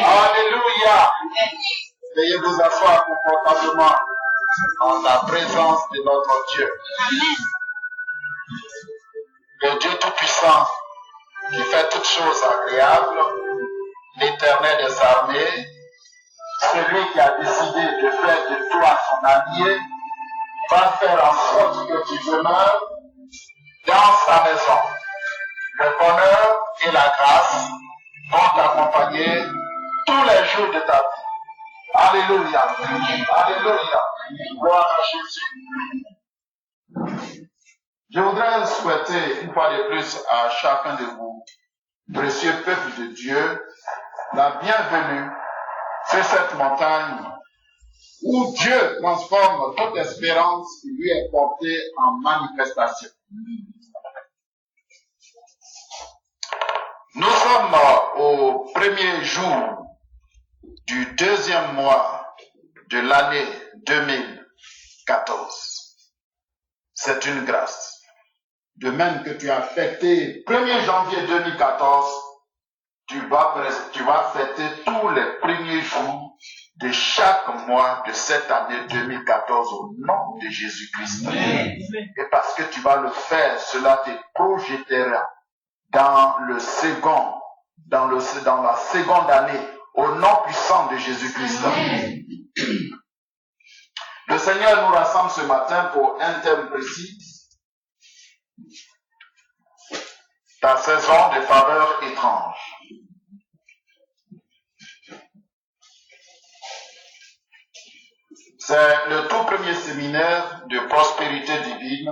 Alléluia. Veuillez vous asseoir confortablement en la présence de notre Dieu. Le Dieu Tout-Puissant qui fait toutes choses agréables, l'Éternel des armées, celui qui a décidé de faire de toi son allié, va faire en sorte que tu demeures dans sa maison. Le bonheur et la grâce vont t'accompagner tous les jours de ta vie. Alléluia. Alléluia. Gloire à Jésus. Je voudrais souhaiter une fois de plus à chacun de vous, précieux peuple de Dieu, la bienvenue sur cette montagne où Dieu transforme toute espérance qui lui est portée en manifestation. Nous sommes au premier jour du deuxième mois de l'année 2014. C'est une grâce. De même que tu as fêté 1er janvier 2014, tu vas fêter tous les premiers jours de chaque mois de cette année 2014 au nom de Jésus-Christ. Et parce que tu vas le faire, cela te projettera dans la seconde année au nom puissant de Jésus-Christ. Le Seigneur nous rassemble ce matin pour un thème précis. Ta saison de faveur étrange. C'est le tout premier séminaire de prospérité divine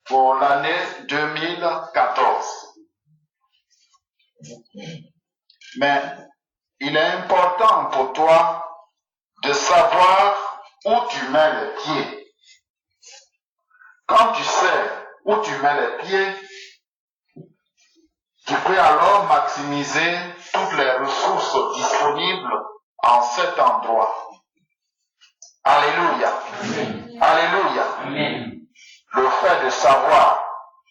pour l'année 2014. Mais il est important pour toi de savoir où tu mets les pieds. Quand tu sais où tu mets les pieds, tu peux alors maximiser toutes les ressources disponibles en cet endroit. Alléluia. Amen. Alléluia. Amen. Le fait de savoir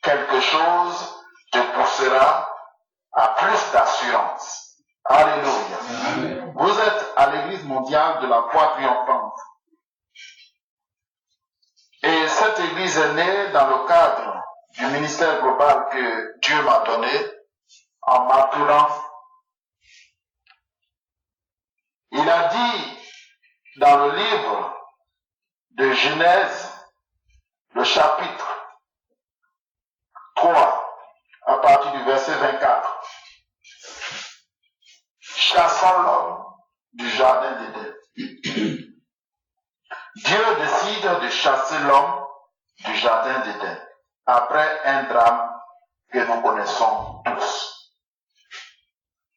quelque chose te poussera à plus d'assurance. Alléluia. Amen. Vous êtes à l'Église mondiale de la foi triomphante. Et cette Église est née dans le cadre du ministère global que Dieu m'a donné en m'appelant. Il a dit dans le livre de Genèse, le chapitre 3, à partir du verset 24, chassant l'homme du jardin d'Éden. Dieu décide de chasser l'homme du jardin d'Éden après un drame que nous connaissons tous.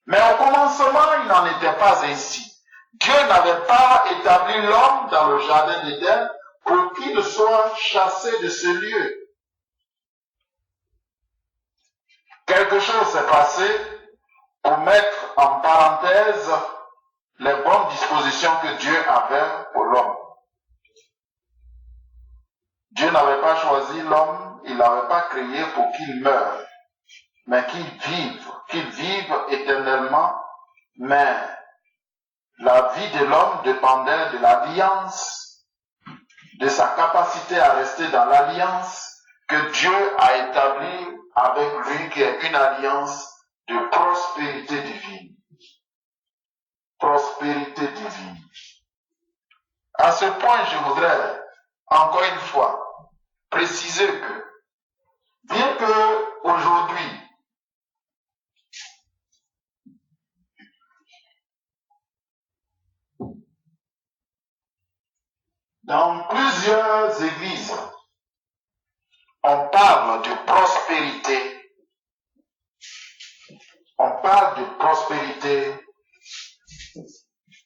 Mais au commencement, il n'en était pas ainsi. Dieu n'avait pas établi l'homme dans le jardin d'Éden pour qu'il soit chassé de ce lieu. Quelque chose s'est passé pour mettre en parenthèse les bonnes dispositions que Dieu avait pour l'homme. Dieu n'avait pas choisi l'homme, il ne l'avait pas créé pour qu'il meure, mais qu'il vive éternellement, mais la vie de l'homme dépendait de l'alliance, de sa capacité à rester dans l'alliance que Dieu a établie avec lui, qui est une alliance de prospérité divine. Prospérité divine. À ce point, je voudrais encore une fois préciser que, bien que aujourd'hui, dans plusieurs églises, on parle de prospérité. On parle de prospérité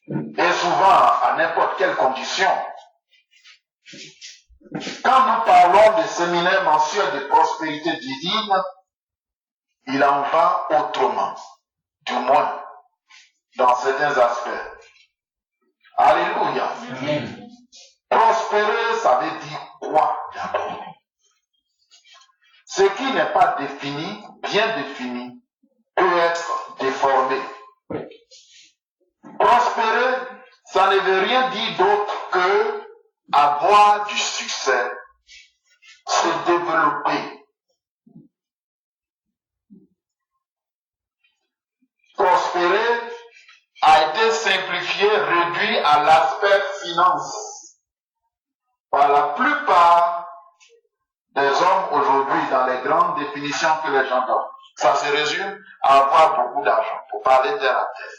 et souvent à n'importe quelle condition. Quand nous parlons de séminaire mensuel de prospérité divine, il en va autrement, du moins dans certains aspects. Alléluia. Amen. Prospérer, ça veut dire quoi d'abord? Ce qui n'est pas défini, bien défini, peut être déformé. Prospérer, ça ne veut rien dire d'autre que avoir du succès, se développer. Prospérer a été simplifié, réduit à l'aspect finance par la plupart des hommes aujourd'hui dans les grandes définitions que les gens donnent. Ça se résume à avoir beaucoup d'argent, pour parler terre à terre.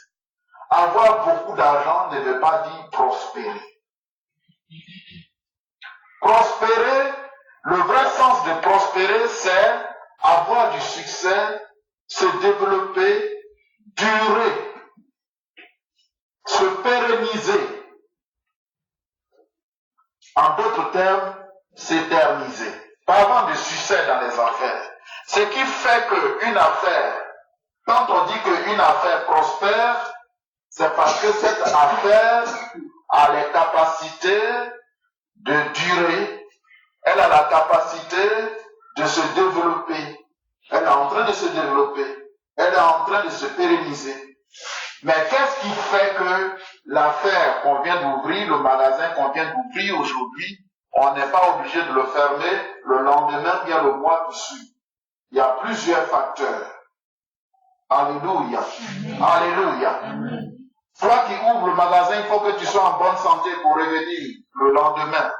Avoir beaucoup d'argent ne veut pas dire prospérer. Prospérer, le vrai sens de prospérer, c'est avoir du succès, se développer, durer, se pérenniser. En d'autres termes, s'éterniser. Parlons de succès dans les affaires. Ce qui fait qu'une affaire, quand on dit qu'une affaire prospère, c'est parce que cette affaire a les capacités de durer, elle a la capacité de se développer. Elle est en train de se développer, elle est en train de se pérenniser. Mais qu'est-ce qui fait que l'affaire qu'on vient d'ouvrir, le magasin qu'on vient d'ouvrir aujourd'hui, on n'est pas obligé de le fermer le lendemain, bien le mois qui suit? Il y a plusieurs facteurs. Alléluia. Alléluia. Toi qui ouvres le magasin, il faut que tu sois en bonne santé pour revenir le lendemain.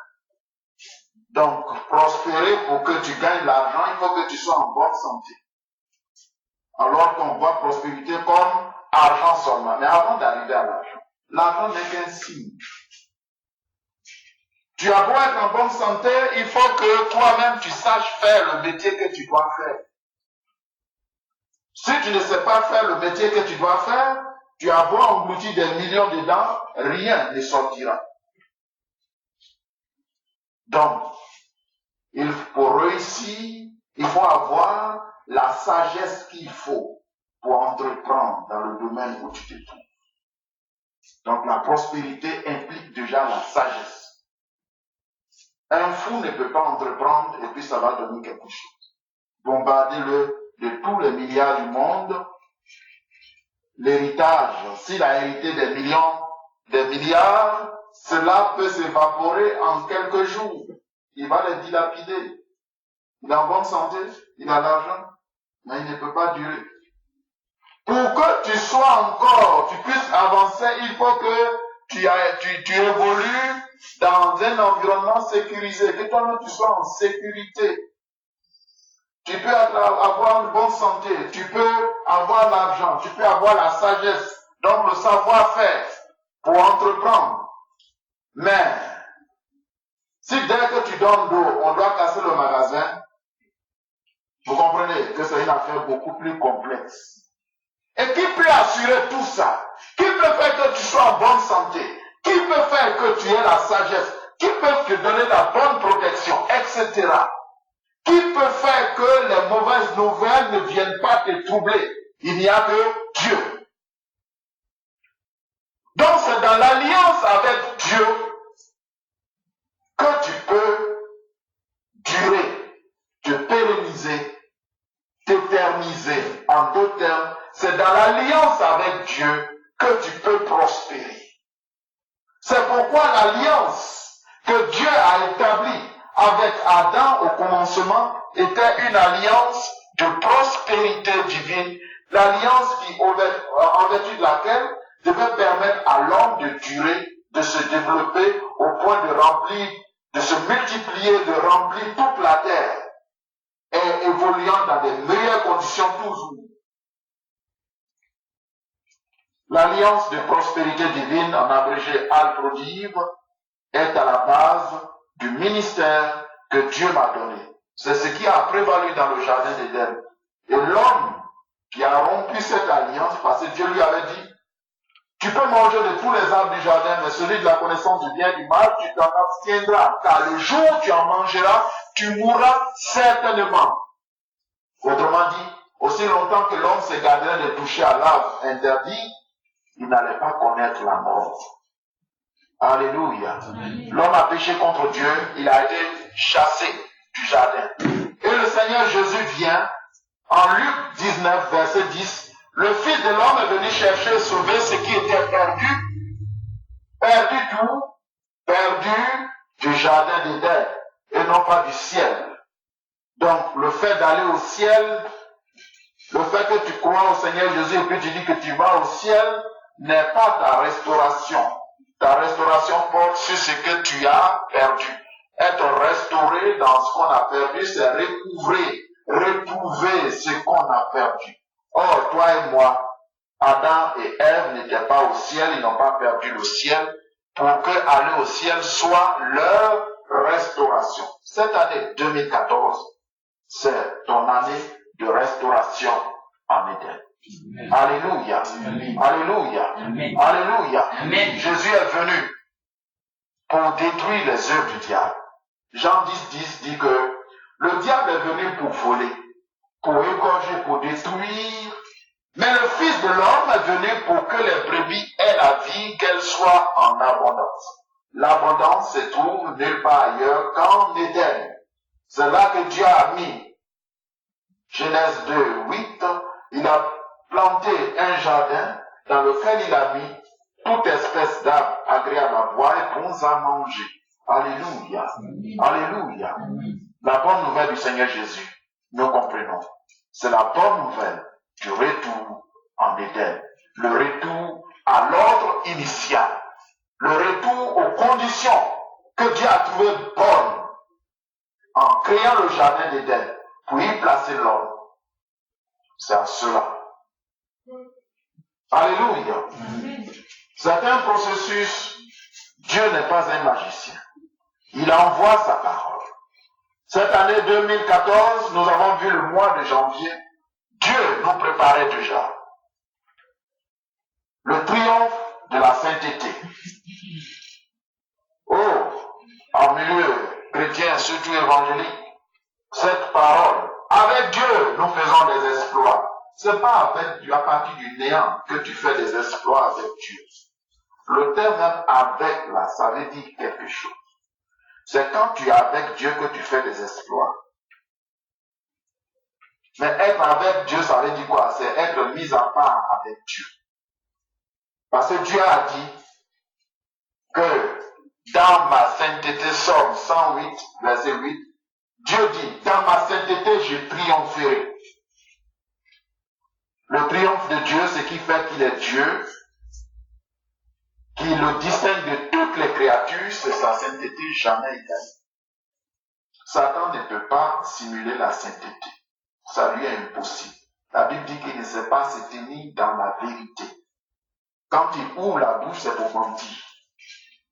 Donc, prospérer pour que tu gagnes l'argent, il faut que tu sois en bonne santé. Alors qu'on voit prospérité comme argent seulement. Mais avant d'arriver à l'argent, l'argent n'est qu'un signe. Tu as beau être en bonne santé, il faut que toi-même tu saches faire le métier que tu dois faire. Si tu ne sais pas faire le métier que tu dois faire, tu as beau engloutir des millions dedans, rien ne sortira. Donc, pour réussir, il faut avoir la sagesse qu'il faut pour entreprendre dans le domaine où tu te trouves. Donc, la prospérité implique déjà la sagesse. Un fou ne peut pas entreprendre et puis ça va donner quelque chose. Bombardez-le de tous les milliards du monde. L'héritage, s'il a hérité des millions, des milliards, cela peut s'évaporer en quelques jours. Il va les dilapider. Il est en bonne santé, il a l'argent, mais il ne peut pas durer. Pour que tu sois encore, tu puisses avancer, il faut que tu évolues dans un environnement sécurisé, que toi-même tu sois en sécurité. Tu peux avoir une bonne santé, tu peux avoir l'argent, tu peux avoir la sagesse, donc le savoir-faire pour entreprendre. Mais, si dès que tu donnes l'eau, on doit casser le magasin, vous comprenez que c'est une affaire beaucoup plus complexe. Et qui peut assurer tout ça? Qui peut faire que tu sois en bonne santé? Qui peut faire que tu aies la sagesse? Qui peut te donner la bonne protection, etc.? Qui peut faire que les mauvaises nouvelles ne viennent pas te troubler? Il n'y a que Dieu. Donc c'est dans l'alliance avec Dieu que tu peux durer, te pérenniser, t'éterniser. En deux termes, c'est dans l'alliance avec Dieu que tu peux prospérer. C'est pourquoi l'alliance que Dieu a établie avec Adam au commencement était une alliance de prospérité divine, l'alliance qui, en vertu de laquelle devait permettre à l'homme de durer, de se développer au point de remplir, de se multiplier, de remplir toute la terre et évoluant dans des meilleures conditions toujours. L'alliance de prospérité divine, en abrégé Al-Prodive, est à la base du ministère que Dieu m'a donné. C'est ce qui a prévalu dans le jardin d'Éden. Et l'homme qui a rompu cette alliance, parce que Dieu lui avait dit, tu peux manger de tous les arbres du jardin, mais celui de la connaissance du bien et du mal, tu t'en abstiendras, car le jour où tu en mangeras, tu mourras certainement. Autrement dit, aussi longtemps que l'homme se garderait de toucher à l'arbre interdit, il n'allait pas connaître la mort. Alléluia. L'homme a péché contre Dieu, il a été chassé du jardin. Et le Seigneur Jésus vient, en Luc 19, verset 10, Le Fils de l'homme est venu chercher et sauver ce qui était perdu. Perdu d'où? Perdu du jardin d'Éden et non pas du ciel. Donc, le fait d'aller au ciel, le fait que tu crois au Seigneur Jésus et puis tu dis que tu vas au ciel, n'est pas ta restauration. Ta restauration porte sur ce que tu as perdu. Être restauré dans ce qu'on a perdu, c'est recouvrer, retrouver ce qu'on a perdu. Or, toi et moi, Adam et Ève n'étaient pas au ciel, ils n'ont pas perdu le ciel, pour que aller au ciel soit leur restauration. Cette année 2014, c'est ton année de restauration en Éden. Alléluia. Alléluia. Alléluia. Jésus est venu pour détruire les œuvres du diable. Jean 10 dit que le diable est venu pour voler, pour égorger, pour détruire. Mais le Fils de l'homme est venu pour que les brebis aient la vie, qu'elle soit en abondance. L'abondance se trouve nulle part ailleurs qu'en Éden. C'est là que Dieu a mis. Genèse 2, 8, il a planté un jardin dans lequel il a mis toute espèce d'arbres agréables à voir et bons à manger. Alléluia. Alléluia. La bonne nouvelle du Seigneur Jésus, nous comprenons. C'est la bonne nouvelle du retour en Éden. Le retour à l'ordre initial. Le retour aux conditions que Dieu a trouvées bonnes en créant le jardin d'Éden pour y placer l'homme. C'est à cela. Alléluia. C'est un processus. Dieu n'est pas un magicien. Il envoie sa parole. Cette année 2014, nous avons vu le mois de janvier. Dieu nous préparait déjà le triomphe de la sainteté. Oh, en milieu chrétien, surtout évangélique, cette parole, avec Dieu, nous faisons des exploits. C'est pas à partir du néant que tu fais des exploits avec Dieu. Le terme même avec là, ça veut dire quelque chose. C'est quand tu es avec Dieu que tu fais des exploits. Mais être avec Dieu, ça veut dire quoi? C'est être mis à part avec Dieu. Parce que Dieu a dit que dans ma sainteté, Somme 108, verset 8, Dieu dit, dans ma sainteté, je triompherai. Le triomphe de Dieu, ce qui fait qu'il est Dieu, qui le distingue de toutes les créatures, c'est sa sainteté jamais égalée. Satan ne peut pas simuler la sainteté. Ça lui est impossible. La Bible dit qu'il ne sait pas se tenir dans la vérité. Quand il ouvre la bouche, c'est pour mentir.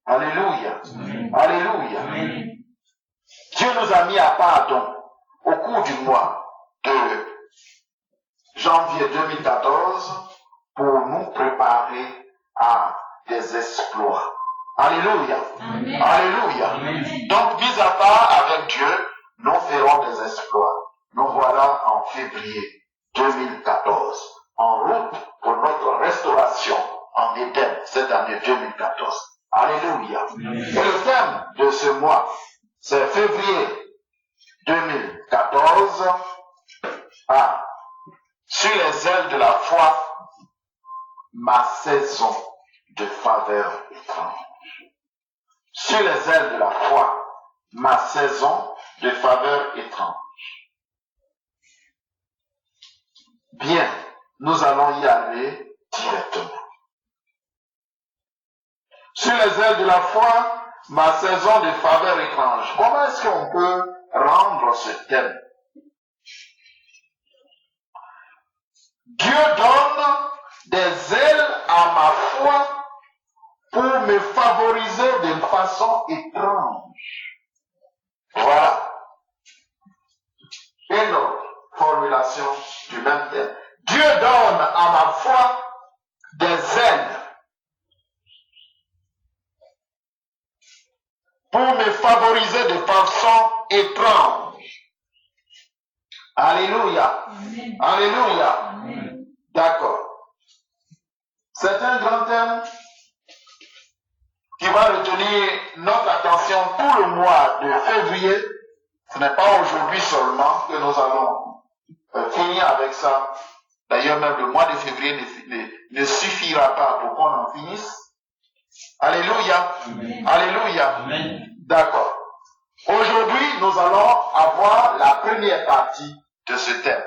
Alléluia. Amen. Alléluia. Amen. Dieu nous a mis à part donc, au cours du mois de janvier 2014 pour nous préparer à des exploits. Alléluia. Amen. Alléluia. Amen. Donc, mis à part avec Dieu, nous ferons des exploits. Nous voilà en février 2014, en route pour notre restauration en Éden cette année 2014. Alléluia. Amen. Et le thème de ce mois, c'est février 2014. Sur les ailes de la foi, ma saison de faveur étrange. Sur les ailes de la foi, ma saison de faveur étrange. Bien, nous allons y aller directement. Sur les ailes de la foi, ma saison de faveur étrange. Comment est-ce qu'on peut rendre ce thème? Dieu donne des ailes à ma foi pour me favoriser de façon étrange. Voilà. Une autre formulation du même thème. Dieu donne à ma foi des ailes pour me favoriser de façon étrange. Alléluia. Amen. Alléluia. Amen. D'accord. C'est un grand thème qui va retenir notre attention tout le mois de février. Ce n'est pas aujourd'hui seulement que nous allons finir avec ça. D'ailleurs, même le mois de février ne suffira pas pour qu'on en finisse. Alléluia. Amen. Alléluia. Amen. D'accord. Aujourd'hui, nous allons avoir la première partie de ce thème.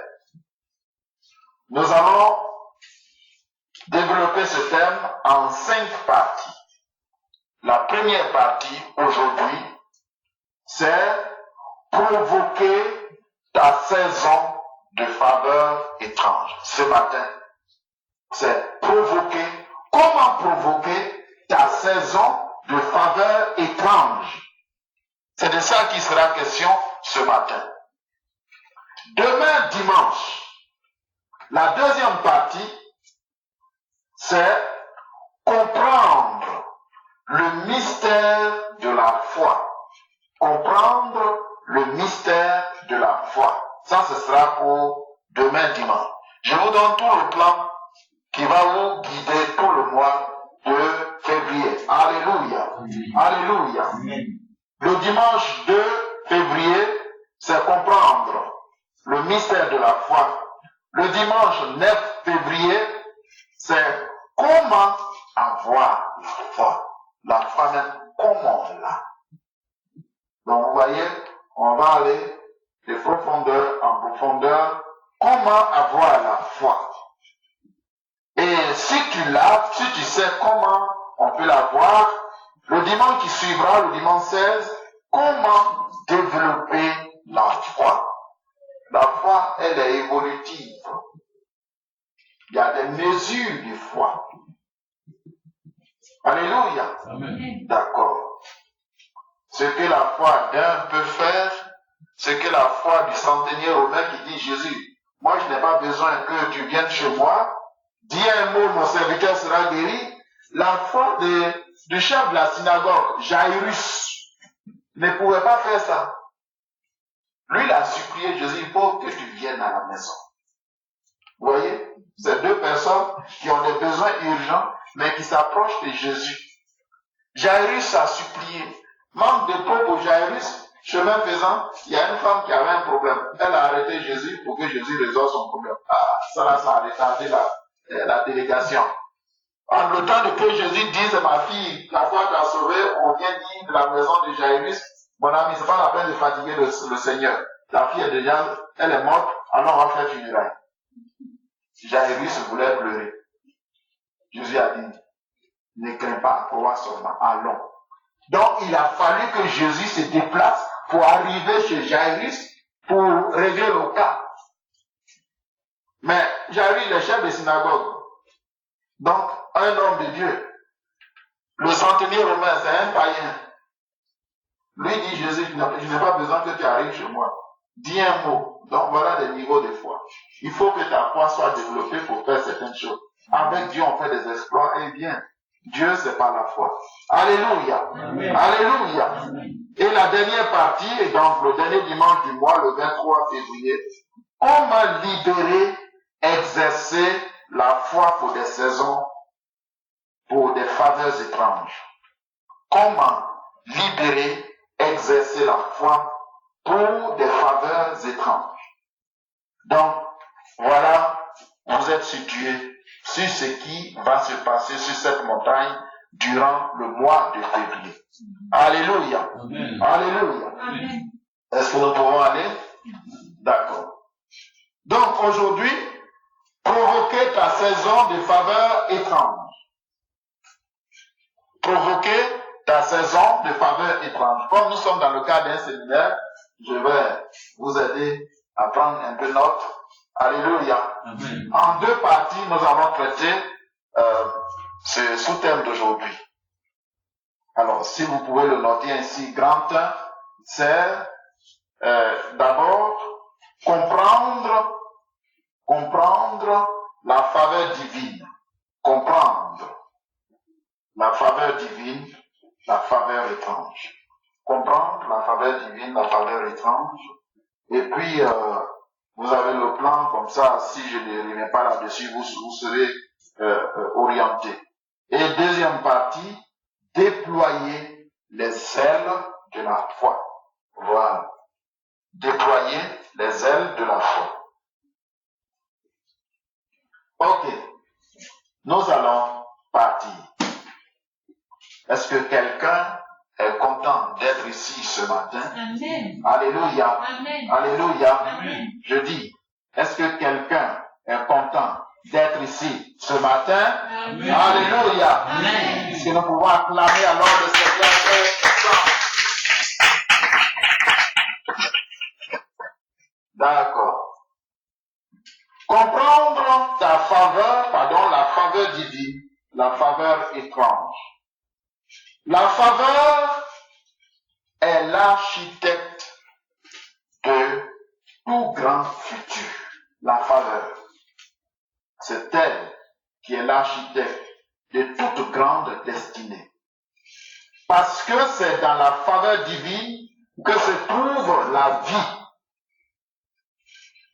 Nous allons développer ce thème en 5 parties. La première partie aujourd'hui, c'est provoquer ta saison de faveur étrange. Ce matin, c'est comment provoquer ta saison de faveur étrange. C'est de ça qu'il sera question ce matin. Demain, dimanche, la deuxième partie, c'est comprendre le mystère de la foi. Comprendre le mystère de la foi. Ça, ce sera pour demain dimanche. Je vous donne tout le plan qui va vous guider tout le mois de février. Alléluia. Alléluia. Le dimanche 2 février, c'est comprendre le mystère de la foi. Le dimanche 9 février, c'est comment avoir la foi. La foi même, comment on l'a. Donc vous voyez, on va aller de profondeur en profondeur. Comment avoir la foi? Et si tu l'as, si tu sais comment on peut l'avoir, le dimanche qui suivra, le dimanche 16, comment développer la foi? La foi, elle est évolutive. Il y a des mesures de foi. Alléluia. Amen. D'accord. Ce que la foi d'un peut faire, ce que la foi du centenier romain qui dit Jésus, moi je n'ai pas besoin que tu viennes chez moi, dis un mot, mon serviteur sera guéri. La foi du chef de la synagogue, Jairus, ne pouvait pas faire ça. Lui, il a supplié Jésus, il faut que tu viennes à la maison. Vous voyez, c'est 2 personnes qui ont des besoins urgents, mais qui s'approchent de Jésus. Jairus a supplié. Manque de peau pour Jairus, chemin faisant, il y a une femme qui avait un problème. Elle a arrêté Jésus pour que Jésus résolve son problème. Ah, ça a retardé la délégation. En le temps que Jésus dise, ma fille, la foi t'a sauvé, on vient dire de la maison de Jairus, mon ami, c'est pas la peine de fatiguer le Seigneur. La fille est déjà, elle est morte, alors on va faire funérailles. Jairus voulait pleurer. Jésus a dit, ne crains pas, pour voir seulement, allons. Donc, il a fallu que Jésus se déplace pour arriver chez Jairus pour régler le cas. Mais Jairus, le chef de synagogue, donc un homme de Dieu, le centenier romain, c'est un païen. Lui dit Jésus, je n'ai pas besoin que tu arrives chez moi. Dis un mot. Donc voilà des niveaux de foi. Il faut que ta foi soit développée pour faire certaines choses. Avec Dieu, on fait des exploits et bien. Dieu, c'est par la foi. Alléluia. Amen. Alléluia. Amen. Et la dernière partie, et donc le dernier dimanche du mois, le 23 février, comment libérer, exercer la foi pour des saisons, pour des faveurs étranges. Comment libérer, exercer la foi pour des faveurs étranges. Donc, voilà, vous êtes situés sur ce qui va se passer sur cette montagne durant le mois de février. Alléluia. Amen. Alléluia. Amen. Est-ce que nous pouvons aller? D'accord. Donc aujourd'hui, provoquer ta saison de faveur étrange. Provoquer ta saison de faveur étrange. Comme nous sommes dans le cadre d'un séminaire, je vais vous aider à prendre un peu note. Alléluia. Amen. En 2 parties, nous allons traiter ce sous-thème d'aujourd'hui. Alors, si vous pouvez le noter ainsi, grand 1, c'est d'abord comprendre la faveur divine. Comprendre la faveur divine, la faveur étrange. Comprendre la faveur divine, la faveur étrange. Et puis, vous avez le plan, comme ça, si je ne reviens pas là-dessus, vous serez orienté. Et deuxième partie, déployer les ailes de la foi. Voilà. Déployer les ailes de la foi. Ok, nous allons partir. Est-ce que quelqu'un est content d'être ici ce matin? Amen. Alléluia. Amen. Alléluia. Amen. Je dis, est-ce que quelqu'un est content d'être ici ce matin? Amen. Alléluia. Amen. Est-ce que nous pouvons acclamer alors le Seigneur ensemble? D'accord. Comprendre la faveur divine, la faveur étrange. La faveur est l'architecte de tout grand futur. La faveur, c'est elle qui est l'architecte de toute grande destinée. Parce que c'est dans la faveur divine que se trouve la vie.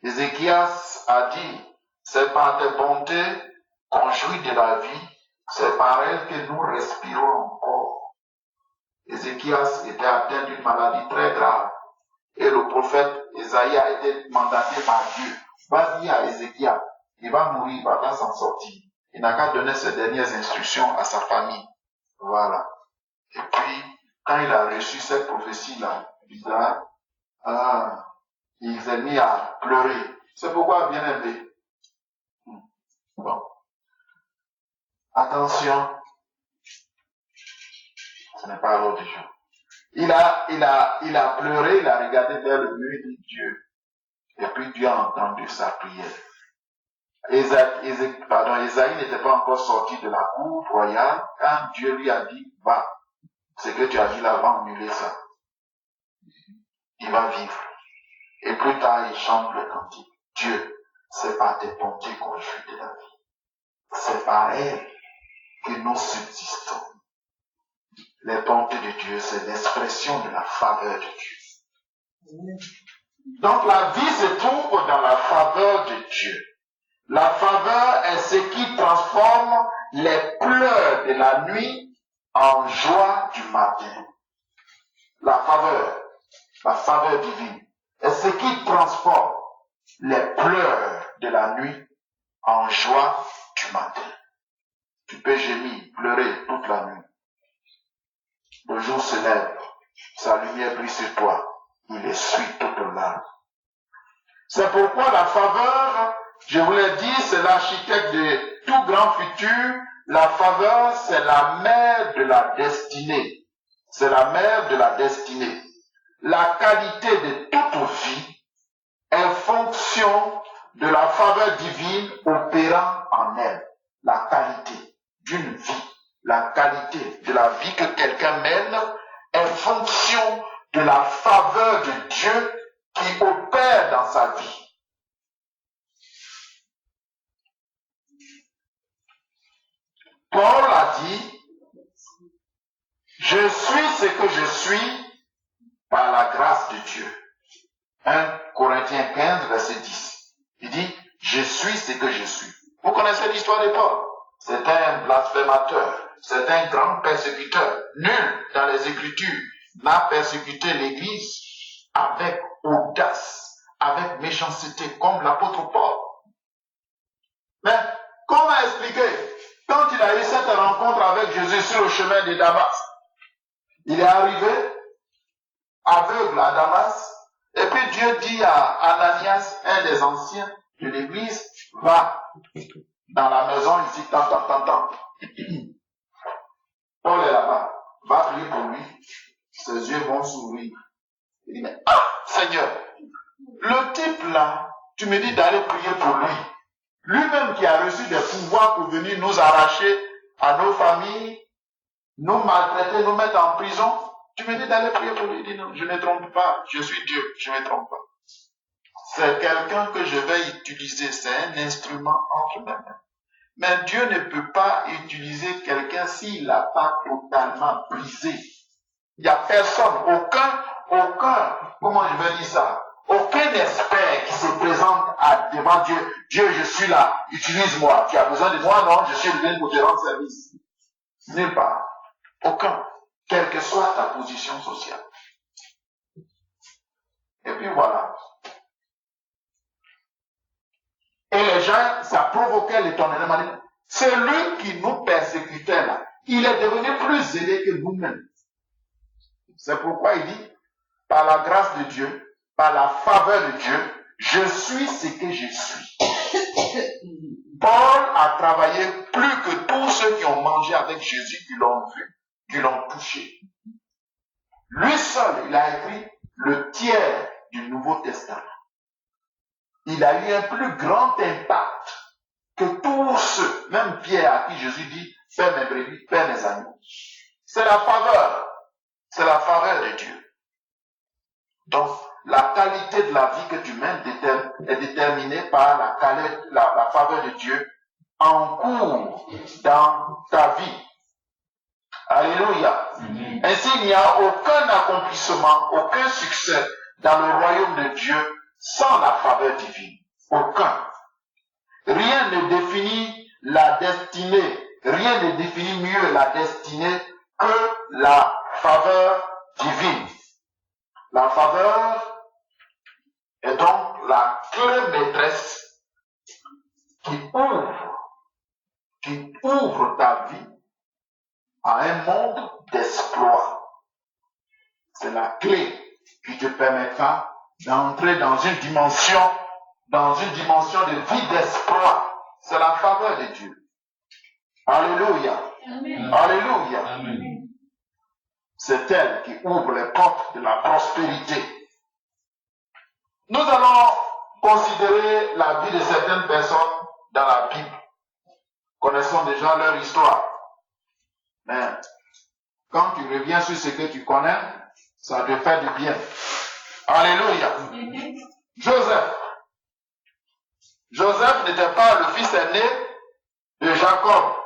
Ézéchias a dit, c'est par tes bontés qu'on jouit de la vie, c'est par elle que nous respirons encore. Ézéchias était atteint d'une maladie très grave et le prophète Ésaïe a été mandaté par Dieu. Va dire à Ézéchias, il va mourir, il va pas s'en sortir. Il n'a qu'à donner ses dernières instructions à sa famille. Voilà. Et puis, quand il a reçu cette prophétie-là, il s'est mis à pleurer. C'est pourquoi, bien aimé. Bon. Attention. Ce n'est pas l'ordre du jour. Il a pleuré, il a regardé vers le mur de Dieu. Et puis Dieu a entendu sa prière. Ésaïe n'était pas encore sorti de la cour royale quand Dieu lui a dit, va, ce que tu as dit là, va annuler ça. Il va vivre. Et plus tard, il chante le cantique. Dieu, c'est par tes bontés qu'on jouit de la vie. C'est par elle que nous subsistons. Les bontés de Dieu, c'est l'expression de la faveur de Dieu. Donc la vie se trouve dans la faveur de Dieu. La faveur est ce qui transforme les pleurs de la nuit en joie du matin. La faveur divine, est ce qui transforme les pleurs de la nuit en joie du matin. Tu peux gémir, pleurer toute la nuit. Le jour se lève, sa lumière brille sur toi, il essuie toute larme. C'est pourquoi la faveur, je vous l'ai dit, c'est l'architecte de tout grand futur. La faveur, c'est la mère de la destinée. C'est la mère de la destinée. La qualité de toute vie est fonction de la faveur divine opérant en elle. La qualité d'une vie, la qualité de la vie que quelqu'un mène est fonction de la faveur de Dieu qui opère dans sa vie. Paul a dit, je suis ce que je suis par la grâce de Dieu. 1 Corinthiens 15, verset 10. Il dit, je suis ce que je suis. Vous connaissez l'histoire de Paul. C'est un blasphémateur. C'est un grand persécuteur. Nul dans les Écritures n'a persécuté l'Église avec audace, avec méchanceté, comme l'apôtre Paul. Mais comment expliquer? Quand il a eu cette rencontre avec Jésus sur le chemin de Damas, il est arrivé aveugle à Damas, et puis Dieu dit à Ananias, un des anciens de l'église, va dans la maison ici, tant. Paul est là-bas, va prier pour lui, ses yeux vont s'ouvrir. Il dit, mais Seigneur, le type là, tu me dis d'aller prier pour lui. Lui-même qui a reçu des pouvoirs pour venir nous arracher à nos familles, nous maltraiter, nous mettre en prison, tu me dis d'aller prier pour lui. Il dit non, je ne me trompe pas, je suis Dieu, je ne me trompe pas. C'est quelqu'un que je vais utiliser, c'est un instrument entre mes mains. Mais Dieu ne peut pas utiliser quelqu'un s'il n'a pas totalement brisé. Il n'y a personne, aucun, comment je vais dire ça, aucun expert qui se présente devant Dieu. Dieu, je suis là, utilise-moi. Tu as besoin de moi? Non, je suis venu pour te rendre service. Nulle part. Aucun. Quelle que soit ta position sociale. Et puis voilà. Et les gens, ça provoquait l'étonnement. Celui qui nous persécutait là, il est devenu plus zélé que nous-mêmes. C'est pourquoi il dit, par la grâce de Dieu, par la faveur de Dieu, je suis ce que je suis. Paul a travaillé plus que tous ceux qui ont mangé avec Jésus, qui l'ont vu, qui l'ont touché. Lui seul, il a écrit le tiers du Nouveau Testament. Il a eu un plus grand impact que tous ceux, même Pierre à qui Jésus dit, fais mes brebis, fais mes agneaux. C'est la faveur de Dieu. Donc, la qualité de la vie que tu mènes est déterminée par la faveur de Dieu en cours dans ta vie. Alléluia. Ainsi, il n'y a aucun accomplissement, aucun succès dans le royaume de Dieu sans la faveur divine. Aucun. Rien ne définit la destinée, rien ne définit mieux la destinée que la faveur divine. La faveur est donc la clé maîtresse qui ouvre ta vie à un monde d'exploit. C'est la clé qui te permettra d'entrer dans une dimension de vie d'exploit. C'est la faveur de Dieu. Alléluia. Amen. Alléluia. Amen. C'est elle qui ouvre les portes de la prospérité. Nous allons considérer la vie de certaines personnes dans la Bible. Connaissons déjà leur histoire. Mais quand tu reviens sur ce que tu connais, ça te fait du bien. Alléluia. Joseph. Joseph n'était pas le fils aîné de Jacob.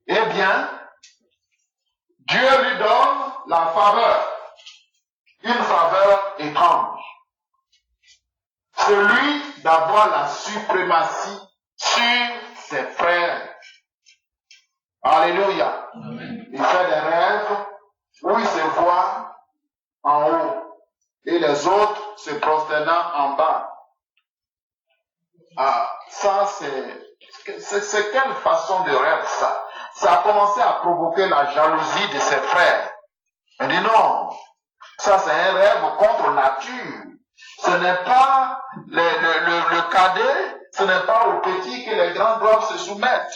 Eh bien, Dieu lui donne la faveur, une faveur étrange. Celui d'avoir la suprématie sur ses frères. Alléluia. Amen. Il fait des rêves où il se voit en haut et les autres se prosternant en bas. Ah, ça c'est quelle façon de rêve ça? Ça a commencé à provoquer la jalousie de ses frères. Il dit non, ça c'est un rêve contre nature. Ce n'est pas le cadet, ce n'est pas au petit que les grands doivent se soumettre.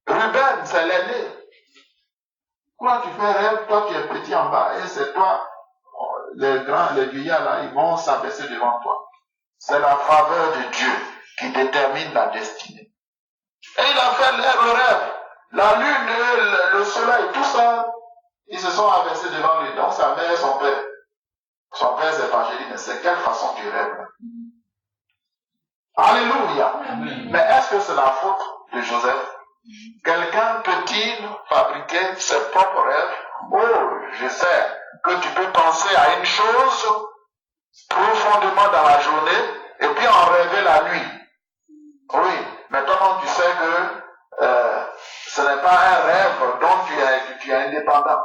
Ruben, c'est l'aîné. Quand tu fais rêve, toi tu es petit en bas et c'est toi, les vieillards là, ils vont s'abaisser devant toi. C'est la faveur de Dieu qui détermine la destinée. Et il a fait le rêve. La lune, le soleil, tout ça, ils se sont abaissés devant lui. Donc sa mère et son père. Son père s'est fâché, dit, mais c'est quelle façon tu rêves? Alléluia. Amen. Mais est-ce que c'est la faute de Joseph? Quelqu'un peut-il fabriquer ses propres rêves? Oh, je sais que tu peux penser à une chose profondément dans la journée et puis en rêver la nuit. Oui, mais comment tu sais que ce n'est pas un rêve dont tu es indépendant?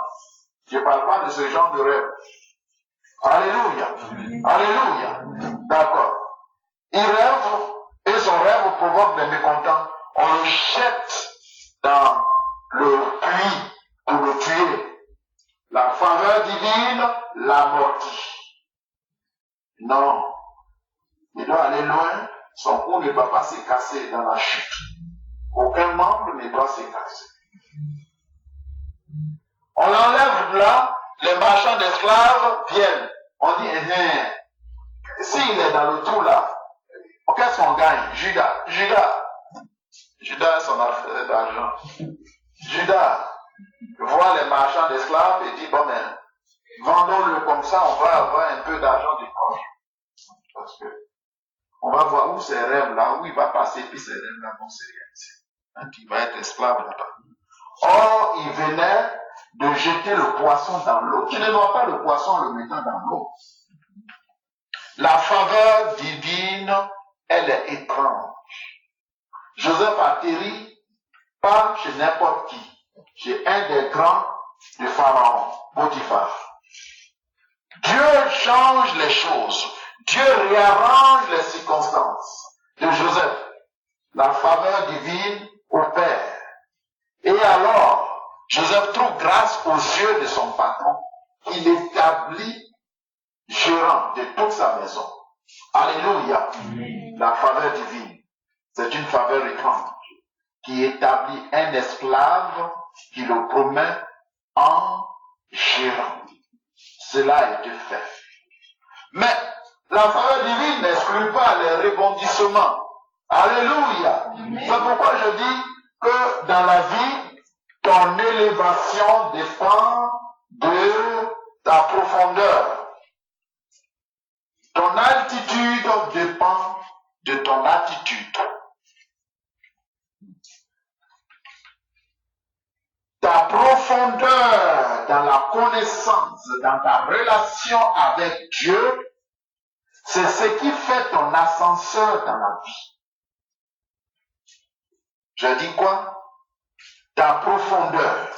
Je ne parle pas de ce genre de rêve. Alléluia. Alléluia. D'accord. Il rêve et son rêve provoque des mécontents. On le jette dans le puits pour le tuer. La faveur divine l'amortit. Non. Il doit aller loin. Son cou ne doit pas se casser dans la chute. Aucun membre ne doit se casser. On l'enlève de là. Les marchands d'esclaves viennent. On dit, s'il est dans le trou là, qu'est-ce qu'on gagne? Judas a son affaire d'argent. Judas voit les marchands d'esclaves et dit, bon, mais vendons-le comme ça, on va avoir un peu d'argent du poche. Parce que on va voir où ces rêves-là, où il va passer, puis ces rêves-là vont se réaliser. Il va être esclave là-bas. Or, il venait de jeter le poisson dans l'eau. Tu ne vois pas le poisson en le mettant dans l'eau. La faveur divine, elle est étrange. Joseph atterrit pas chez n'importe qui, chez un des grands de Pharaon, Potiphar. Dieu change les choses. Dieu réarrange les circonstances de Joseph. La faveur divine opère. Et alors, Joseph trouve grâce aux yeux de son patron, qu'il établit gérant de toute sa maison. Alléluia. La faveur divine, c'est une faveur étrange qui établit un esclave qui le promet en gérant. Cela a été fait. Mais la faveur divine n'exclut pas les rebondissements. Alléluia. C'est pourquoi je dis que dans la vie, ton élévation dépend de ta profondeur. Ton altitude dépend de ton attitude. Ta profondeur dans la connaissance, dans ta relation avec Dieu, c'est ce qui fait ton ascenseur dans la vie. Je dis quoi? Ta profondeur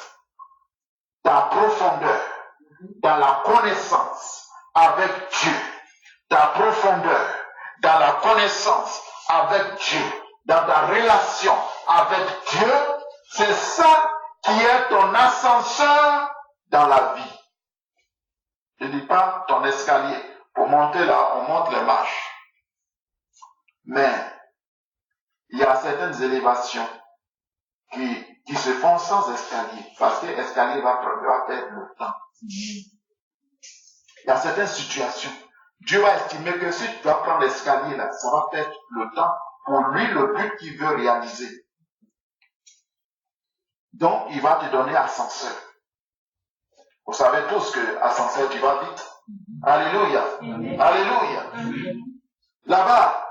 dans la connaissance avec Dieu, ta profondeur dans la connaissance avec Dieu, dans ta relation avec Dieu, c'est ça qui est ton ascenseur dans la vie. Je ne dis pas ton escalier. Pour monter là, on monte les marches. Mais il y a certaines élévations qui se font sans escalier, parce que l'escalier va perdre le temps. Il y a certaines situations. Dieu va estimer que si tu dois prendre l'escalier là, ça va perdre le temps pour lui le but qu'il veut réaliser. Donc, il va te donner ascenseur. Vous savez tous que ascenseur, tu vas vite. Alléluia. Alléluia. Là-bas,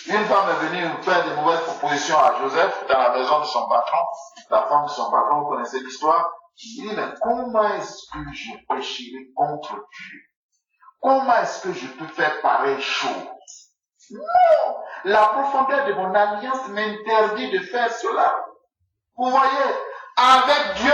une femme est venue faire de mauvaises propositions à Joseph dans la maison de son patron. La femme de son patron, vous connaissez l'histoire. Il dit, mais comment est-ce que je pécherai contre Dieu? Comment est-ce que je peux faire pareille chose? Non! La profondeur de mon alliance m'interdit de faire cela. Vous voyez, avec Dieu,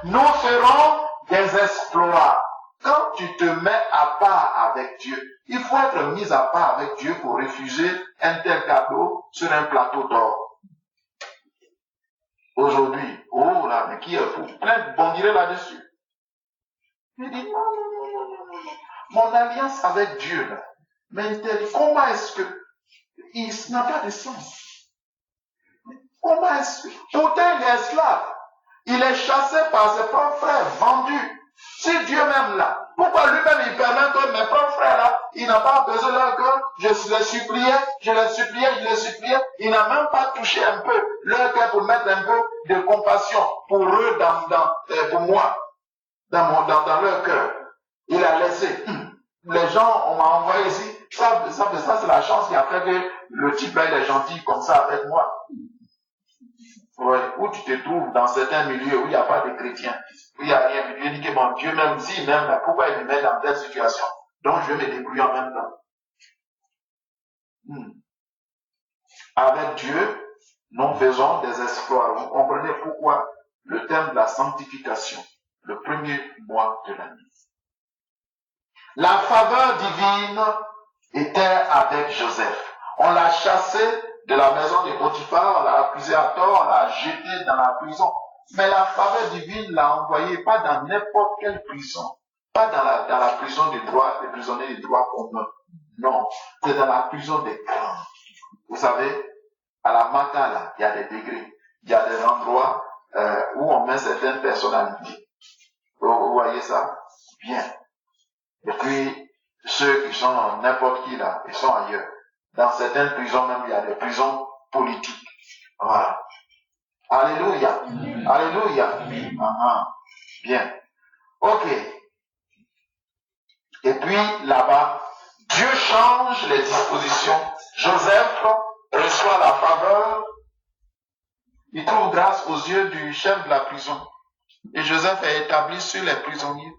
nous ferons des exploits. Quand tu te mets à part avec Dieu, il faut être mis à part avec Dieu pour refuser un tel cadeau sur un plateau d'or. Aujourd'hui, oh là, mais qui est fou? Plein bondirait là-dessus. Il dit non. Mon alliance avec Dieu, là, m'interdit. Comment est-ce que il n'a pas de sens? Comment est-ce que... Pourtant, il est esclave. Il est chassé par ses propres frères, vendu. Si Dieu m'aime là, pourquoi lui-même il permet que mes propres frères là, il n'a pas besoin là que je les suppliais, il n'a même pas touché un peu leur cœur pour mettre un peu de compassion pour eux pour moi, dans leur cœur. Il a laissé. Les gens, on m'a envoyé ici, ça c'est la chance qui a fait que le type là, il est gentil comme ça avec moi. Ouais, où tu te trouves dans certains milieux où il n'y a pas de chrétiens, où il n'y a rien, Dieu dit que bon, Dieu même s'il m'aime là, pourquoi il me met dans telle situation? Donc je vais me débrouiller en même temps. Avec Dieu, nous faisons des exploits. Vous comprenez pourquoi le thème de la sanctification, le premier mois de l'année. La faveur divine était avec Joseph. On l'a chassé de la maison de Potiphar, on l'a accusé à tort, on l'a jeté dans la prison. Mais la faveur divine l'a envoyé pas dans n'importe quelle prison, pas dans la prison des prisonniers des droits communs. Non, c'est dans la prison des grands. Vous savez, à la Mata, là, il y a des degrés. Il y a des endroits où on met certaines personnalités. Vous voyez ça? Bien. Et puis, ceux qui sont n'importe qui là, ils sont ailleurs. Dans certaines prisons même, il y a des prisons politiques. Voilà. Alléluia. Alléluia. Bien. Ok. Et puis, là-bas, Dieu change les dispositions. Joseph reçoit la faveur. Il trouve grâce aux yeux du chef de la prison. Et Joseph est établi sur les prisonniers.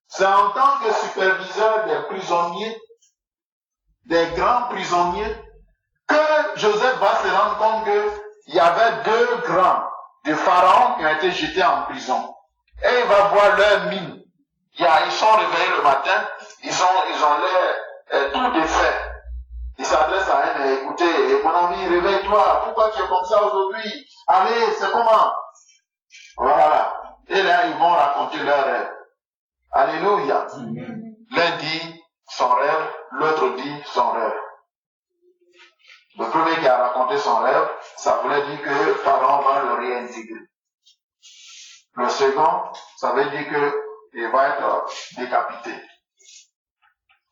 C'est en tant que superviseur des prisonniers, des grands prisonniers, que Joseph va se rendre compte qu'il y avait 2 grands de Pharaon qui ont été jetés en prison. Et il va voir leur mine. Ils sont réveillés le matin, ils ont l'air tout défait. Il s'adresse à elle, écoutez, mon ami, réveille-toi, pourquoi tu es comme ça aujourd'hui? Allez, c'est comment? Voilà. Et là, ils vont raconter leur rêve. Alléluia. L'un dit son rêve, l'autre dit son rêve. Le premier qui a raconté son rêve, ça voulait dire que Pharaon va le réintégrer. Le second, ça veut dire qu'il va être décapité.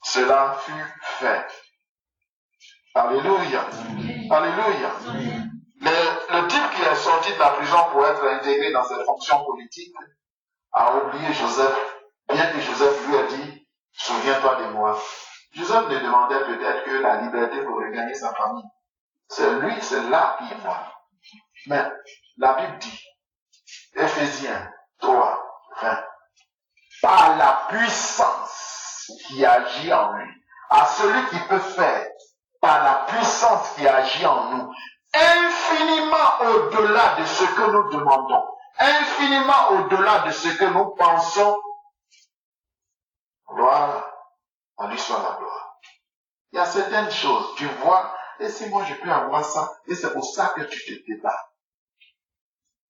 Cela fut fait. Alléluia. Alléluia. Le type qui est sorti de la prison pour être intégré dans ses fonctions politiques a oublié Joseph, bien que Joseph lui a dit, souviens-toi de moi. Joseph ne demandait peut-être que la liberté pour regagner sa famille. C'est lui, c'est là qu'il voit. Mais la Bible dit, Éphésiens 3, 20, par la puissance qui agit en lui, à celui qui peut faire, par la puissance qui agit en nous, infiniment au-delà de ce que nous demandons, infiniment au-delà de ce que nous pensons. Gloire, à lui soit la gloire. Il y a certaines choses, tu vois, et si moi je peux avoir ça, et c'est pour ça que tu te débats.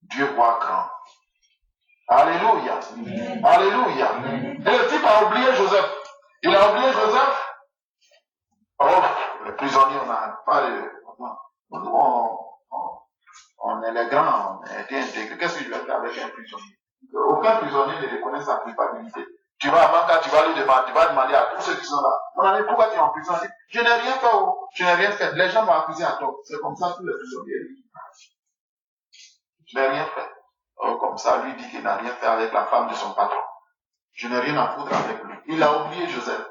Dieu voit grand. Alléluia. Amen. Alléluia. Amen. Et le type a oublié Joseph. Il a oublié Joseph. Oh, le prisonnier, on n'a pas de... Nous, on est les grands, on a été intégrés. Qu'est-ce que je vais faire avec un prisonnier? Aucun prisonnier ne reconnaît sa culpabilité. Tu vas avant quand tu vas lui demander, tu vas demander à tous ceux qui sont là, mon ami, pourquoi tu es en prison? Je n'ai rien fait, je n'ai rien fait. Les gens m'ont accusé à tort. C'est comme ça tous les prisonniers. Je n'ai rien fait. Oh, comme ça, lui dit qu'il n'a rien fait avec la femme de son patron. Je n'ai rien à foutre avec lui. Il a oublié Joseph.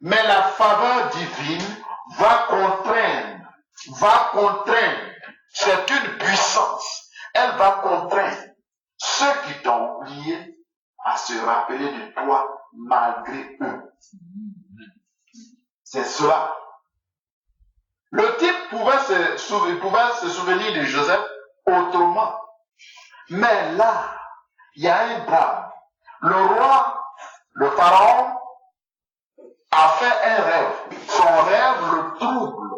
Mais la faveur divine va contraindre. C'est une puissance. Elle va contraindre ceux qui t'ont oublié à se rappeler de toi malgré eux. C'est cela. Le type pouvait se souvenir de Joseph autrement. Mais là, il y a un drame. Le roi, le pharaon, a fait un rêve. Son rêve le trouble.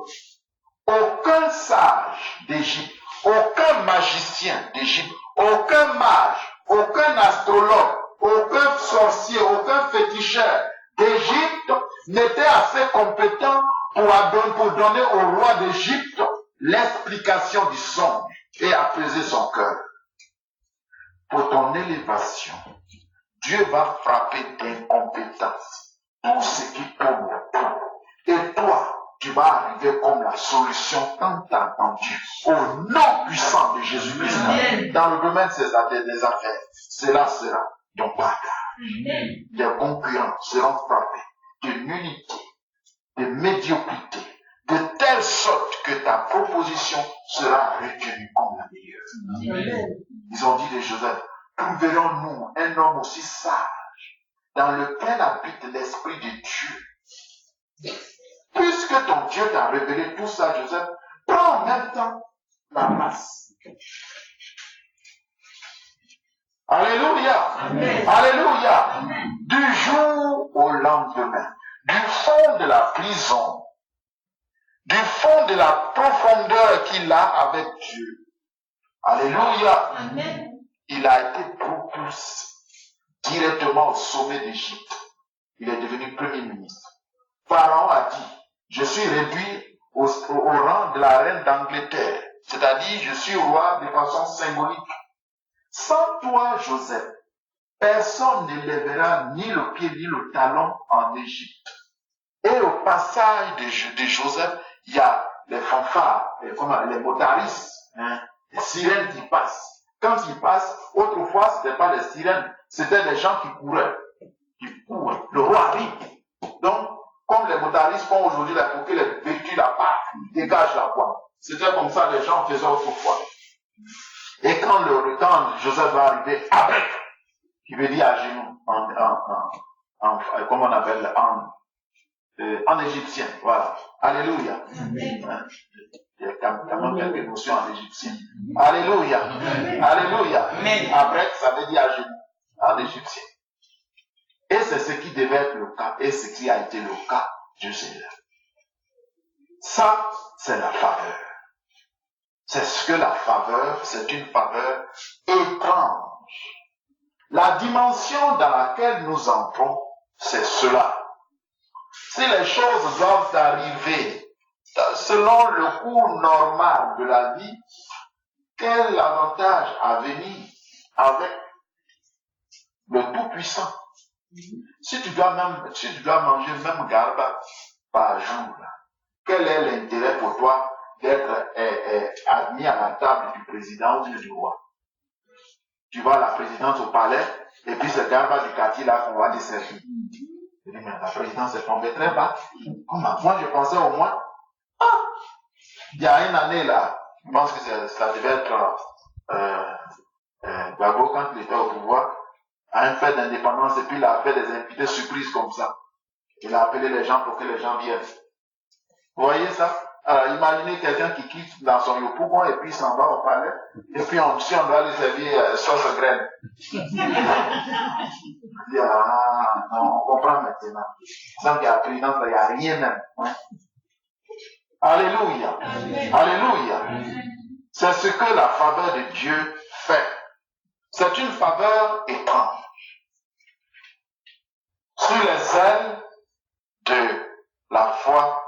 Aucun sage d'Égypte, aucun magicien d'Égypte, aucun mage, aucun astrologue, aucun sorcier, aucun féticheur d'Égypte n'était assez compétent pour donner au roi d'Égypte l'explication du songe et apaiser son cœur. Pour ton élévation, Dieu va frapper d'incompétence tout ce qui tourne autour. Et toi, tu vas arriver comme la solution tant attendue au nom puissant de Jésus-Christ. Dans le domaine des affaires, cela sera ton bagage. Les concurrents seront frappés de nullité, de médiocrité, de telle sorte que ta proposition sera retenue comme la meilleure. Ils ont dit de Joseph, trouverons-nous un homme aussi sage dans lequel habite l'Esprit de Dieu? Puisque ton Dieu t'a révélé tout ça, Joseph, prends en même temps la place. Alléluia. Amen. Alléluia. Amen. Du jour au lendemain, du fond de la prison, du fond de la profondeur qu'il a avec Dieu. Alléluia. Amen. Il a été propulsé directement au sommet d'Égypte. Il est devenu premier ministre. Pharaon a dit, je suis réduit au rang de la reine d'Angleterre, c'est-à-dire je suis roi de façon symbolique. Sans toi, Joseph, personne ne lèvera ni le pied ni le talon en Égypte. Et au passage de Joseph, il y a les fanfares, les motaristes, les sirènes qui passent. Quand ils passent, autrefois, ce n'était pas les sirènes, c'était des gens qui couraient. Qui courent. Le roi arrive. Donc, comme les motaristes font aujourd'hui pour que les véhicules dégagent la voie. C'était comme ça les gens faisaient autrefois. Et quand Joseph va arriver, avec, qui veut dire à genoux, comment on appelle, en égyptien, voilà. Alléluia. Amen. Il y a quand même quelques notions en égyptien. Alléluia. Amen. Alléluia. Amen. Après, ça veut dire à genoux, en égyptien. Et c'est ce qui devait être le cas, et ce qui a été le cas. Dieu s'élève. Ça, c'est la faveur. C'est ce que la faveur, c'est une faveur étrange. La dimension dans laquelle nous entrons, c'est cela. Si les choses doivent arriver selon le cours normal de la vie, quel avantage à venir avec le Tout-Puissant? Si tu dois manger même garba par jour, quel est l'intérêt pour toi d'être admis à la table du président ou du roi? Tu vas à la présidence au palais, et puis c'est garba du quartier là qu'on va desservir. Je dis, mais la présidence est tombée très bas. Comment? Moi, je pensais au moins, il y a une année là, je pense que ça devait être Gbagbo quand il était au pouvoir, à une fête d'indépendance, et puis il a fait des invités surprises comme ça. Il a appelé les gens pour que les gens viennent. Vous voyez ça? Alors imaginez quelqu'un qui quitte dans son yopougon et puis il s'en va au palais, et puis si on doit lui servir sauce graine. Il dit, ah, non, on comprend maintenant. Sans qu'il y a la présidence, il n'y a rien même. Hein? Alléluia. Alléluia. C'est ce que la faveur de Dieu fait. C'est une faveur étrange. Sur les ailes de la foi,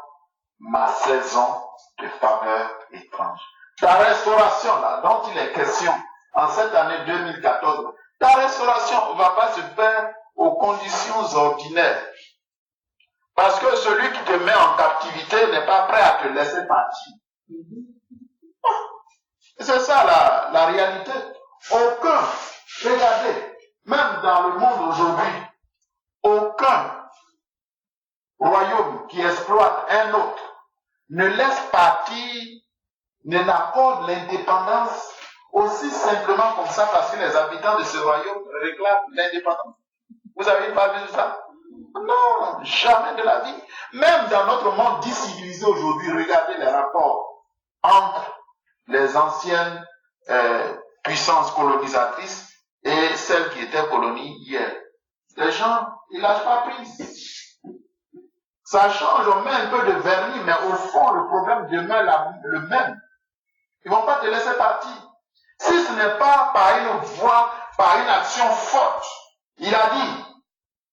ma saison de faveur étrange. Ta restauration, là, dont il est question, en cette année 2014, ta restauration ne va pas se faire aux conditions ordinaires. Parce que celui qui te met en captivité n'est pas prêt à te laisser partir. C'est ça la réalité. Regardez, même dans le monde aujourd'hui, aucun royaume qui exploite un autre ne laisse partir, ne n'accorde l'indépendance aussi simplement comme ça parce que les habitants de ce royaume réclament l'indépendance. Vous avez pas vu ça? Non, jamais de la vie. Même dans notre monde décivilisé aujourd'hui, regardez les rapports entre les anciennes puissances colonisatrices et celles qui étaient colonies hier. Les gens, ils lâchent pas prise. Ça change, on met un peu de vernis, mais au fond, le problème demeure le même. Ils vont pas te laisser partir. Si ce n'est pas par une voie, par une action forte, il a dit,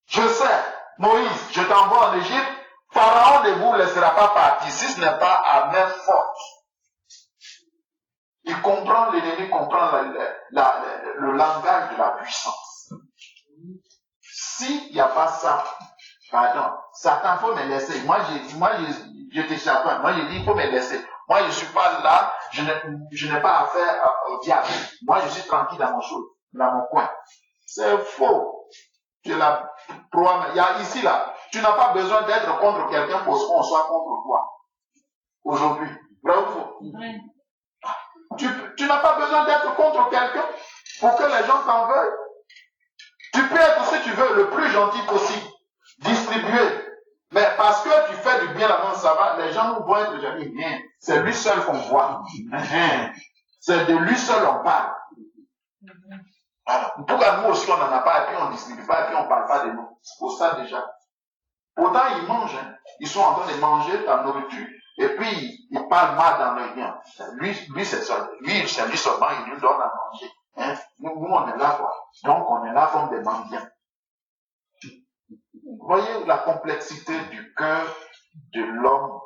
je sais, Moïse, je t'envoie en Égypte, Pharaon ne vous laissera pas partir, si ce n'est pas à main forte. Il comprend, l'ennemi comprend le langage de la puissance. S'il n'y a pas ça, pardon, Satan, il faut me laisser. Moi, je t'échappe. Moi, je dis, il faut me laisser. Moi, je ne suis pas là, je n'ai pas affaire au diable. Moi, je suis tranquille dans mon coin. C'est faux. Il y a ici, là, tu n'as pas besoin d'être contre quelqu'un pour qu'on soit contre toi. Aujourd'hui. Vrai ou faux? Tu n'as pas besoin d'être contre quelqu'un pour que les gens t'en veuillent. Tu peux être, si tu veux, le plus gentil possible. Distribuer. Mais parce que tu fais du bien avant, ça va, les gens vont être gentils. C'est lui seul qu'on voit. C'est de lui seul on parle. Alors, pourquoi nous aussi on n'en a pas, et puis on ne distribue pas, et puis on ne parle pas de nous. C'est pour ça déjà. Pourtant, ils mangent. Hein. Ils sont en train de manger ta nourriture. Et puis, ils parlent mal dans le bien. Lui, c'est ça. Lui, c'est lui seulement, il nous donne à manger. Hein. Nous, on est là, quoi. Donc, on est là comme des mendiants. Voyez la complexité du cœur de l'homme.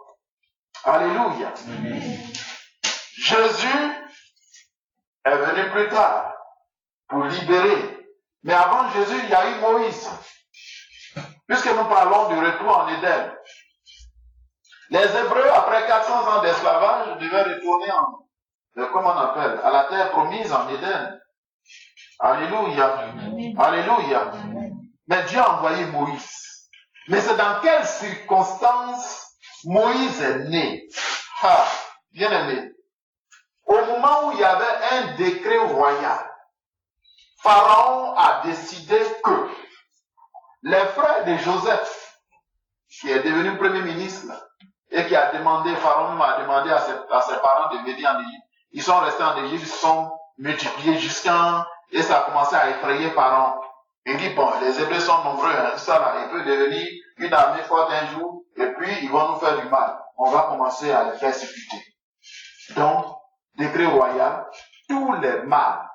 Alléluia. Jésus est venu plus tard pour libérer. Mais avant Jésus, il y a eu Moïse. Puisque nous parlons du retour en Éden. Les Hébreux, après 400 ans d'esclavage, devaient retourner comment on appelle, à la terre promise en Éden. Alléluia. Alléluia. Mais Dieu a envoyé Moïse. Mais c'est dans quelles circonstances Moïse est né? Bien aimé. Au moment où il y avait un décret royal, Pharaon a décidé que les frères de Joseph, qui est devenu premier ministre, et qui a demandé, Pharaon a demandé à ses parents de venir en Égypte. Ils sont restés en Égypte, ils sont multipliés et ça a commencé à effrayer Pharaon. Il dit, bon, les Hébreux sont nombreux, hein, ça là, il peut devenir une armée forte un jour, et puis ils vont nous faire du mal. On va commencer à les persécuter. Donc, décret royal, tous les mâles,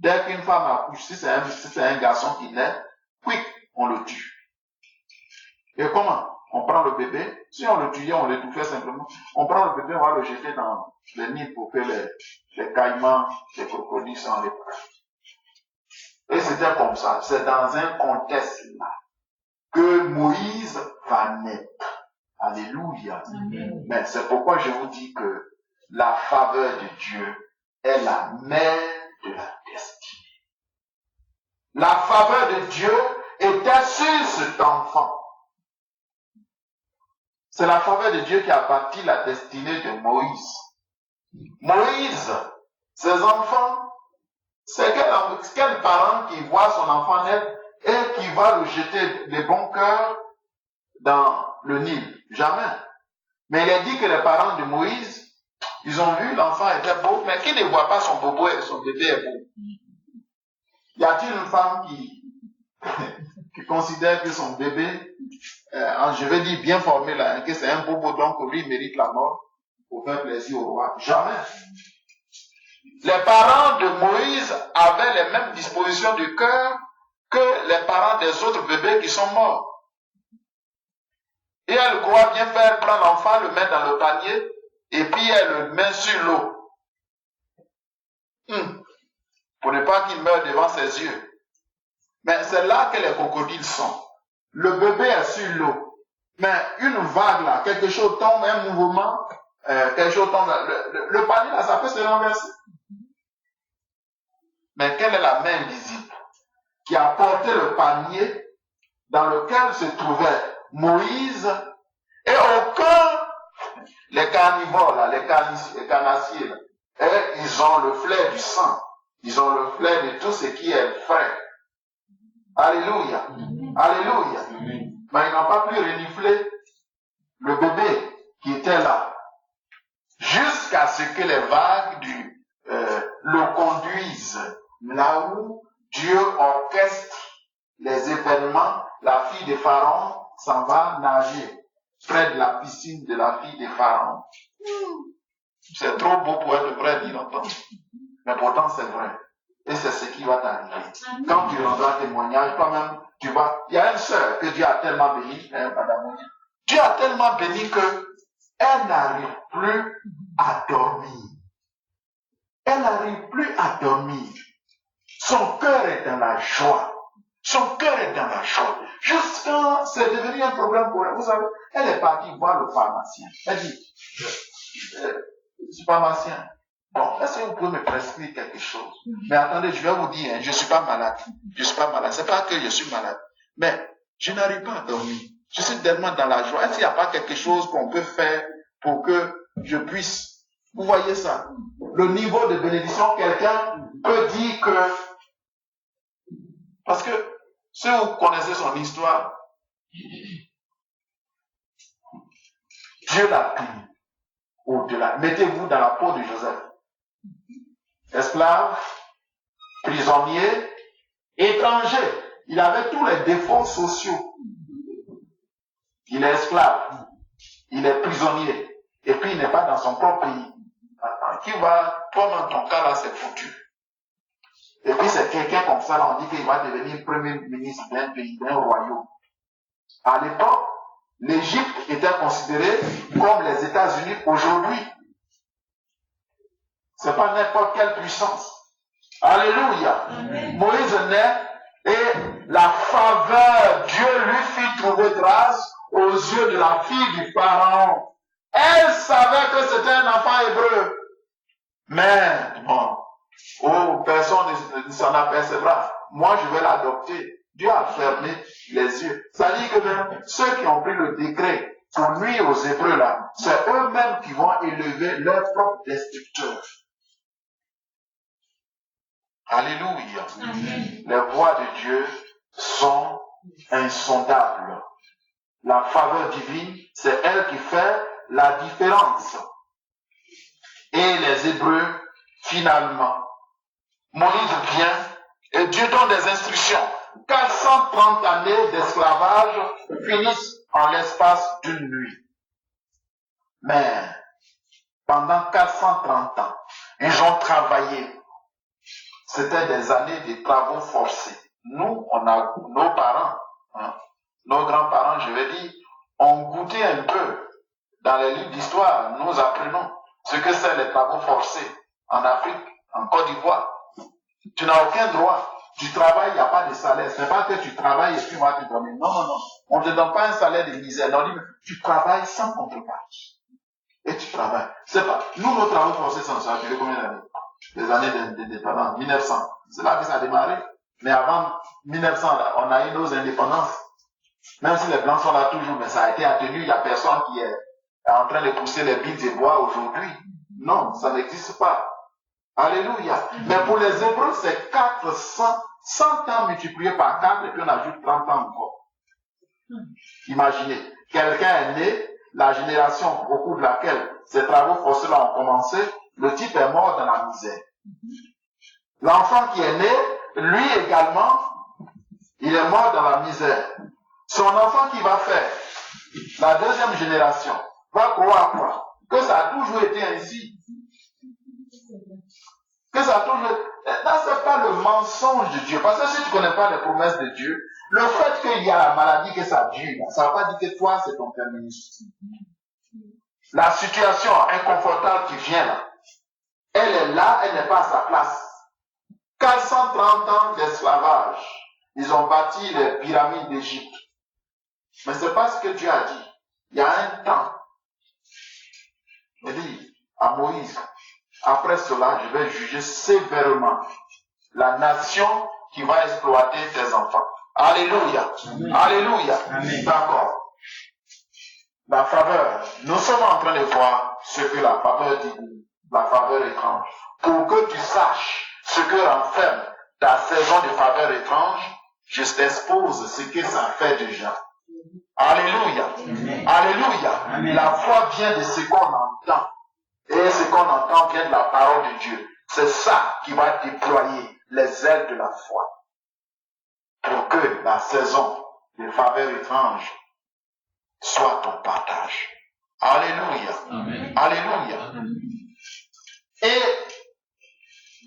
dès qu'une femme accouche, si c'est un garçon qui naît, quick, on le tue. Et comment? On prend le bébé, si on le tuait, on l'étouffait simplement. On prend le bébé, on va le jeter dans les nids pour que les caïmans, les crocodiles s'en réparent. Et c'était comme ça. C'est dans un contexte là que Moïse va naître. Alléluia. Amen. Mais c'est pourquoi je vous dis que la faveur de Dieu est la mère de la destinée. La faveur de Dieu était sur cet enfant. C'est la faveur de Dieu qui a bâti la destinée de Moïse. Moïse, ses enfants, c'est quel parent qui voit son enfant naître et qui va le jeter de bon cœur dans le Nil? Jamais. Mais il est dit que les parents de Moïse, ils ont vu l'enfant était beau, mais qui ne voit pas son bobo et son bébé est beau? Y a-t-il une femme qui considère que son bébé, je vais dire bien formé là, que c'est un bobo, donc lui il mérite la mort pour faire plaisir au roi? Jamais. Les parents de Moïse avaient les mêmes dispositions du cœur que les parents des autres bébés qui sont morts. Et elle croit bien faire prendre l'enfant, le mettre dans le panier, et puis elle le met sur l'eau. Pour ne pas qu'il meure devant ses yeux. Mais c'est là que les crocodiles sont. Le bébé est sur l'eau. Mais une vague là, quelque chose tombe, un mouvement, quelque chose tombe. Le panier là, ça peut se renverser. Mais quelle est la main invisible qui a porté le panier dans lequel se trouvait Moïse et aucun, les carnivores là, les carnassiers là, et ils ont le flair du sang, ils ont le flair de tout ce qui est frais. Alléluia. Alléluia. Mais ils n'ont pas pu renifler le bébé qui était là. Jusqu'à ce que les vagues le conduisent là où Dieu orchestre les événements. La fille de Pharaon s'en va nager près de la piscine de la fille de Pharaon. C'est trop beau pour être vrai, dit longtemps. Mais pourtant c'est vrai. Et c'est ce qui va t'arriver. Quand tu rendras témoignage, toi-même, tu vas. Il y a une sœur que Dieu a tellement bénie, madame. Dieu a tellement béni que elle n'arrive plus à dormir. Elle n'arrive plus à dormir. Son cœur est dans la joie. Son cœur est dans la joie. Jusqu'à c'est devenu un problème pour elle. Vous savez, elle est partie voir le pharmacien. Elle dit, je suis pharmacien. Bon, est-ce que vous pouvez me prescrire quelque chose? Mais attendez, je vais vous dire, je ne suis pas malade. Je ne suis pas malade. Ce n'est pas que je suis malade. Mais je n'arrive pas à dormir. Je suis tellement dans la joie. Est-ce qu'il n'y a pas quelque chose qu'on peut faire pour que je puisse... Vous voyez ça? Le niveau de bénédiction, quelqu'un peut dire que... Parce que si vous connaissez son histoire, Dieu l'a pris au-delà. Mettez-vous dans la peau de Joseph. Esclave, prisonnier, étranger. Il avait tous les défauts sociaux. Il est esclave, il est prisonnier, et puis il n'est pas dans son propre pays. Qui va, toi dans ton cas là, c'est foutu. Et puis c'est quelqu'un comme ça, là, on dit qu'il va devenir premier ministre d'un pays, d'un royaume. À l'époque, l'Égypte était considérée comme les États-Unis aujourd'hui. C'est pas n'importe quelle puissance. Alléluia. Amen. Moïse naît et la faveur, Dieu lui fit trouver grâce aux yeux de la fille du Pharaon. Elle savait que c'était un enfant hébreu. Mais, bon, personne ne s'en apercevra. Moi, je vais l'adopter. Dieu a fermé les yeux. Ça dit que même ceux qui ont pris le décret pour nuire aux Hébreux là, c'est eux-mêmes qui vont élever leur propre destructeur. Alléluia. Amen. Les voies de Dieu sont insondables. La faveur divine, c'est elle qui fait la différence. Et les Hébreux, finalement, Moïse vient et Dieu donne des instructions. 430 années d'esclavage finissent en l'espace d'une nuit. Mais pendant 430 ans, ils ont travaillé. C'était des années de travaux forcés. Nous, on a nos parents, nos grands-parents, je vais dire, ont goûté un peu. Dans les livres d'histoire, nous apprenons ce que c'est les travaux forcés en Afrique, en Côte d'Ivoire. Tu n'as aucun droit. Tu travailles, il n'y a pas de salaire. Ce n'est pas que tu travailles et puis on va te donner. Non, non, non. On ne te donne pas un salaire de misère. Non, tu travailles sans contrepartie. Et tu travailles. C'est pas. Nous, nos travaux forcés, ça a duré combien d'années? Les années d'indépendance, 1900. C'est là que ça a démarré. Mais avant 1900, là, on a eu nos indépendances. Même si les Blancs sont là toujours, mais ça a été attenu. Il n'y a personne qui est en train de pousser les billes et bois aujourd'hui. Non, ça n'existe pas. Alléluia. Mais pour les Hébreux, c'est 100 ans multiplié par 4 et puis on ajoute 30 ans encore. Imaginez, quelqu'un est né, la génération au cours de laquelle ces travaux forcés-là ont commencé, le type est mort dans la misère. L'enfant qui est né, lui également, il est mort dans la misère. Son enfant qui va faire, la deuxième génération, va croire quoi? Que ça a toujours été ainsi. Que ça a toujours... Non, c'est pas le mensonge de Dieu. Parce que si tu ne connais pas les promesses de Dieu, le fait qu'il y a la maladie, que ça dure, ça ne veut pas dire que toi, c'est ton terminus. La situation inconfortable qui vient là, elle est là, elle n'est pas à sa place. 430 ans d'esclavage. Ils ont bâti les pyramides d'Égypte. Mais ce n'est pas ce que Dieu a dit. Il y a un temps. Il dit à Moïse, après cela, je vais juger sévèrement la nation qui va exploiter tes enfants. Alléluia. Amen. Alléluia. D'accord. La faveur. Nous sommes en train de voir ce que la faveur dit, la faveur étrange. Pour que tu saches ce que renferme ta saison de faveur étrange, je t'expose ce que ça fait déjà. Alléluia. Amen. Alléluia. Amen. La foi vient de ce qu'on entend. Et ce qu'on entend vient de la parole de Dieu. C'est ça qui va déployer les ailes de la foi. Pour que la saison de faveur étrange soit ton partage. Alléluia. Amen. Alléluia. Amen. Et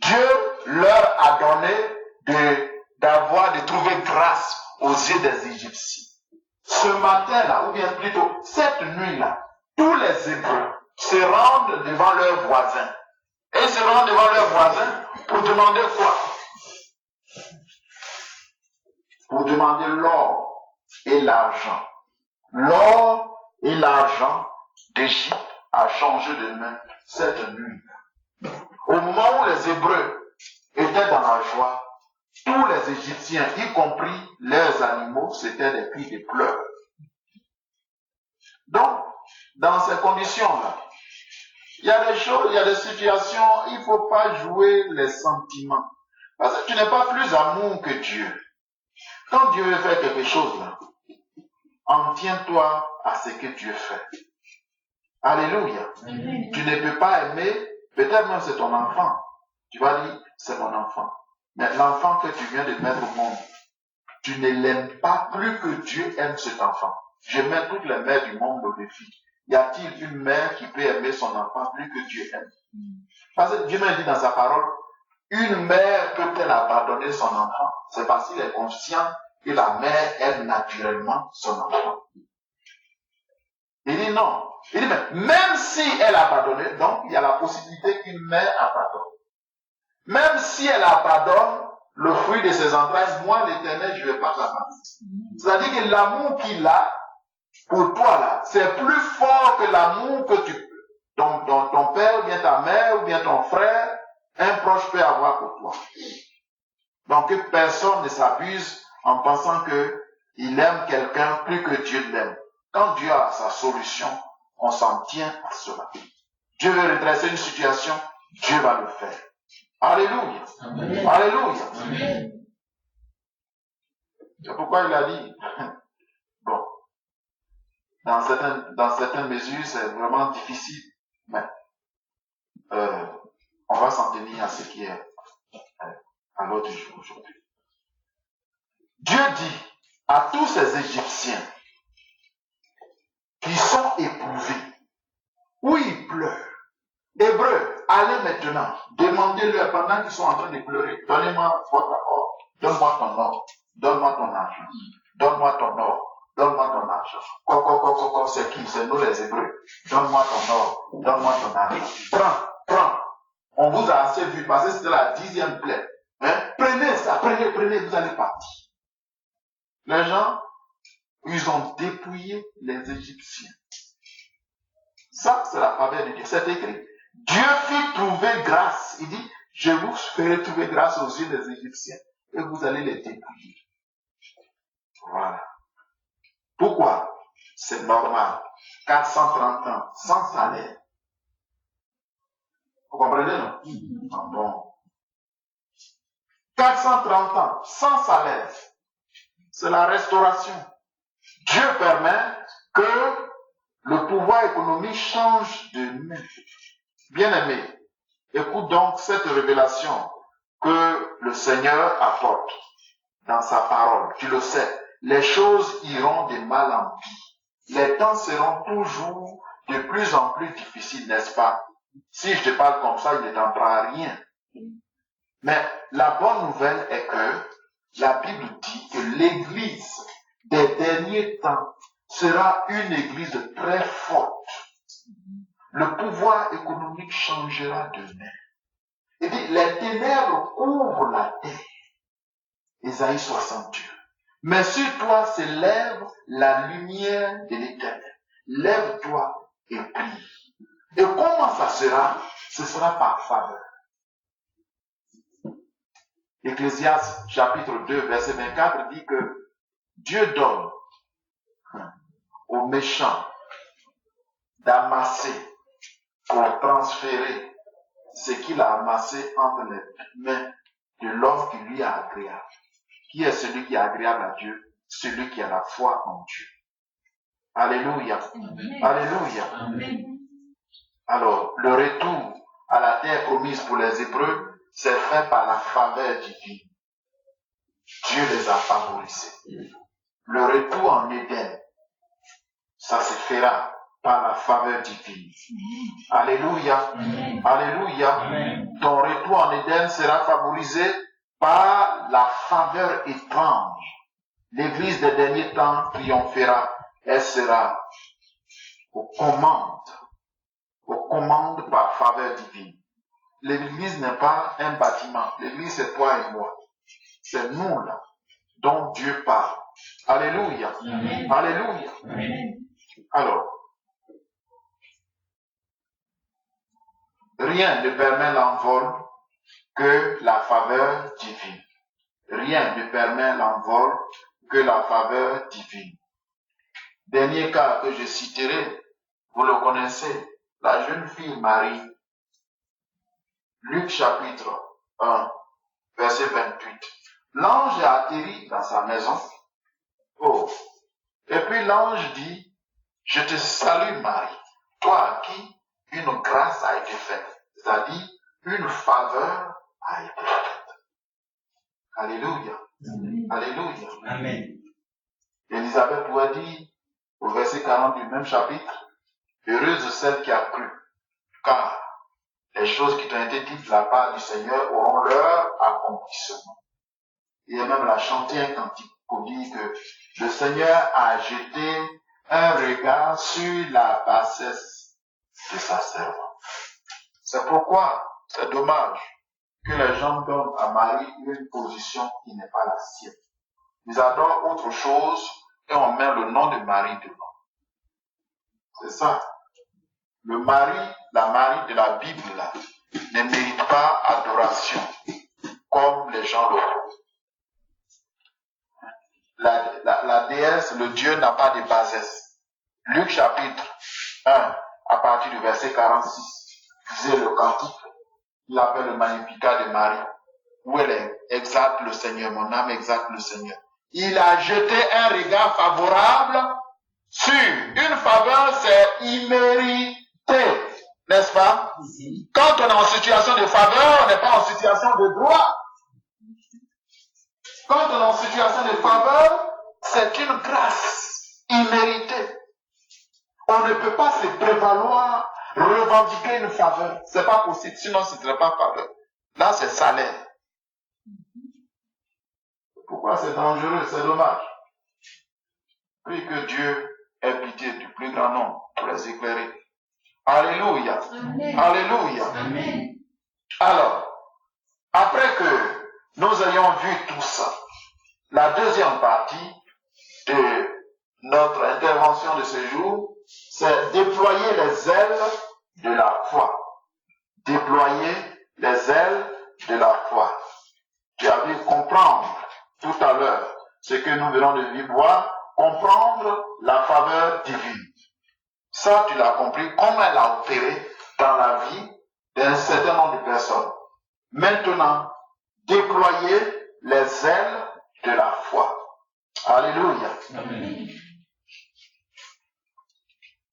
Dieu leur a donné de trouver grâce aux yeux des Égyptiens. Ce matin-là, ou bien plutôt cette nuit-là, tous les Hébreux se rendent devant leurs voisins. Et se rendent devant leurs voisins pour demander quoi? Pour demander l'or et l'argent. L'or et l'argent d'Égypte a changé de main cette nuit. Au moment où les Hébreux étaient dans la joie, tous les Égyptiens, y compris leurs animaux, c'était des cris de pleurs. Donc, dans ces conditions-là, il y a des choses, il y a des situations, il ne faut pas jouer les sentiments. Parce que tu n'es pas plus amour que Dieu. Quand Dieu veut faire quelque chose, là, en tiens-toi à ce que Dieu fait. Alléluia. Amen. Tu ne peux pas aimer, peut-être même c'est ton enfant. Tu vas dire, c'est mon enfant. Mais l'enfant que tu viens de mettre au monde, tu ne l'aimes pas plus que Dieu aime cet enfant. Je mets toutes les mères du monde au défi. Y a-t-il une mère qui peut aimer son enfant plus que Dieu aime? Parce que Dieu m'a dit dans sa parole, une mère peut-elle abandonner son enfant? C'est parce qu'il est conscient que la mère aime naturellement son enfant. Il dit non. Il dit même si elle abandonne, donc il y a la possibilité qu'une mère abandonne. Même si elle abandonne le fruit de ses entrailles, moi l'Éternel, je ne vais pas l'abandonner. C'est-à-dire que l'amour qu'il a pour toi là, c'est plus fort que l'amour que ton père ou bien ta mère ou bien ton frère, un proche peut avoir pour toi. Donc que personne ne s'abuse en pensant qu'il aime quelqu'un plus que Dieu l'aime. Quand Dieu a sa solution, on s'en tient à cela. Dieu veut redresser une situation, Dieu va le faire. Alléluia. Amen. Alléluia. Amen. C'est pourquoi il a dit, bon, dans certaines mesures, c'est vraiment difficile, mais on va s'en tenir à ce qui est à l'ordre du jour aujourd'hui. Dieu dit à tous ces Égyptiens, éprouvés, où ils pleurent. Hébreux, allez maintenant, demandez-leur pendant qu'ils sont en train de pleurer, donnez-moi votre or, donne-moi ton or, donne-moi ton argent, donne-moi ton or, donne-moi ton argent. C'est qui? C'est nous les Hébreux. Donne-moi ton or, donne-moi ton argent. Prends. On vous a assez vu parce que c'était la 10e plaie. Hein? Prenez ça, prenez, vous allez partir. Les gens, ils ont dépouillé les Égyptiens. Ça, c'est la faveur de Dieu. C'est écrit. Dieu fit trouver grâce. Il dit, je vous ferai trouver grâce aux yeux des Égyptiens et vous allez les dépouiller. Voilà. Pourquoi? C'est normal. 430 ans sans salaire. Vous comprenez, non? Ah bon. 430 ans sans salaire. C'est la restauration. Dieu permet que le pouvoir économique change de main. Bien-aimé, écoute donc cette révélation que le Seigneur apporte dans sa parole. Tu le sais, les choses iront de mal en pis. Les temps seront toujours de plus en plus difficiles, n'est-ce pas? Si je te parle comme ça, il ne t'entendra rien. Mais la bonne nouvelle est que la Bible dit que l'Église des derniers temps sera une Église très forte. Le pouvoir économique changera de main. Il dit, les ténèbres couvrent la terre. Ésaïe 62. Mais sur toi s'élève la lumière de l'Éternel. Lève-toi et prie. Et comment ça sera? Ce sera par faveur. Ecclésiaste chapitre 2 verset 24 dit que Dieu donne aux méchants d'amasser pour transférer ce qu'il a amassé entre les mains de l'homme qui lui est agréable. Qui est celui qui est agréable à Dieu? Celui qui a la foi en Dieu. Alléluia. Amen. Alléluia. Amen. Alors, le retour à la terre promise pour les Hébreux, c'est fait par la faveur divine. Dieu les a favorisés. Le retour en Éden, ça se fera par la faveur divine. Alléluia. Amen. Alléluia. Amen. Ton retour en Éden sera favorisé par la faveur étrange. L'Église des derniers temps triomphera. Elle sera aux commandes par faveur divine. L'Église n'est pas un bâtiment. L'Église, c'est toi et moi. C'est nous là, dont Dieu parle. Alléluia. Amen. Alléluia. Amen. Alors, rien ne permet l'envol que la faveur divine. Rien ne permet l'envol que la faveur divine. Dernier cas que je citerai, vous le connaissez, la jeune fille Marie. Luc chapitre 1, verset 28. L'ange a atterri dans sa maison. Oh. Et puis l'ange dit, je te salue Marie, toi à qui une grâce a été faite. C'est-à-dire, une faveur a été faite. Alléluia. Amen. Alléluia. Amen. Élisabeth pouvait dire, au verset 40 du même chapitre, heureuse celle qui a cru, car les choses qui t'ont été dites de la part du Seigneur auront leur accomplissement. Il y a même la chanter un cantique pour dire que le Seigneur a jeté un regard sur la bassesse de sa servante. C'est pourquoi c'est dommage que les gens donnent à Marie une position qui n'est pas la sienne. Ils adorent autre chose et on met le nom de Marie devant. C'est ça. Le mari, la Marie de la Bible là, ne mérite pas adoration comme les gens le font. La déesse, le Dieu n'a pas de bassesse. Luc chapitre 1, à partir du verset 46, disait le cantique, il appelle le Magnificat de Marie, où elle exalte le Seigneur, mon âme exalte le Seigneur. Il a jeté un regard favorable sur une faveur, c'est immérité, n'est-ce pas? Quand on est en situation de faveur, on n'est pas en situation de droit. Quand on est en situation de faveur, c'est une grâce imméritée. On ne peut pas se prévaloir, revendiquer une faveur. C'est pas possible, sinon ce ne serait pas faveur. Là, c'est salaire. Pourquoi c'est dangereux? C'est dommage. Prie que Dieu ait pitié du plus grand nombre pour les éclairer. Alléluia. Amen. Alléluia. Amen. Alors, après que nous ayons vu tout ça, la deuxième partie de notre intervention de ce jour, c'est déployer les ailes de la foi. Déployer les ailes de la foi. Tu as vu comprendre tout à l'heure ce que nous venons de voir, comprendre la faveur divine. Ça, tu l'as compris, comment elle a opéré dans la vie d'un certain nombre de personnes. Maintenant, déployer les ailes de la foi. Alléluia. Amen.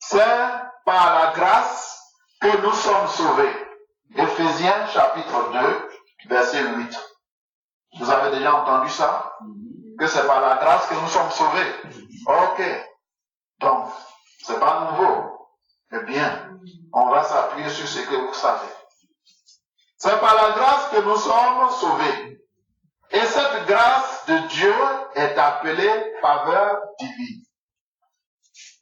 C'est par la grâce que nous sommes sauvés. Éphésiens chapitre 2, verset 8. Vous avez déjà entendu ça? Que c'est par la grâce que nous sommes sauvés. Ok. Donc, c'est pas nouveau. Eh bien, on va s'appuyer sur ce que vous savez. C'est par la grâce que nous sommes sauvés. Et cette grâce de Dieu est appelée faveur divine.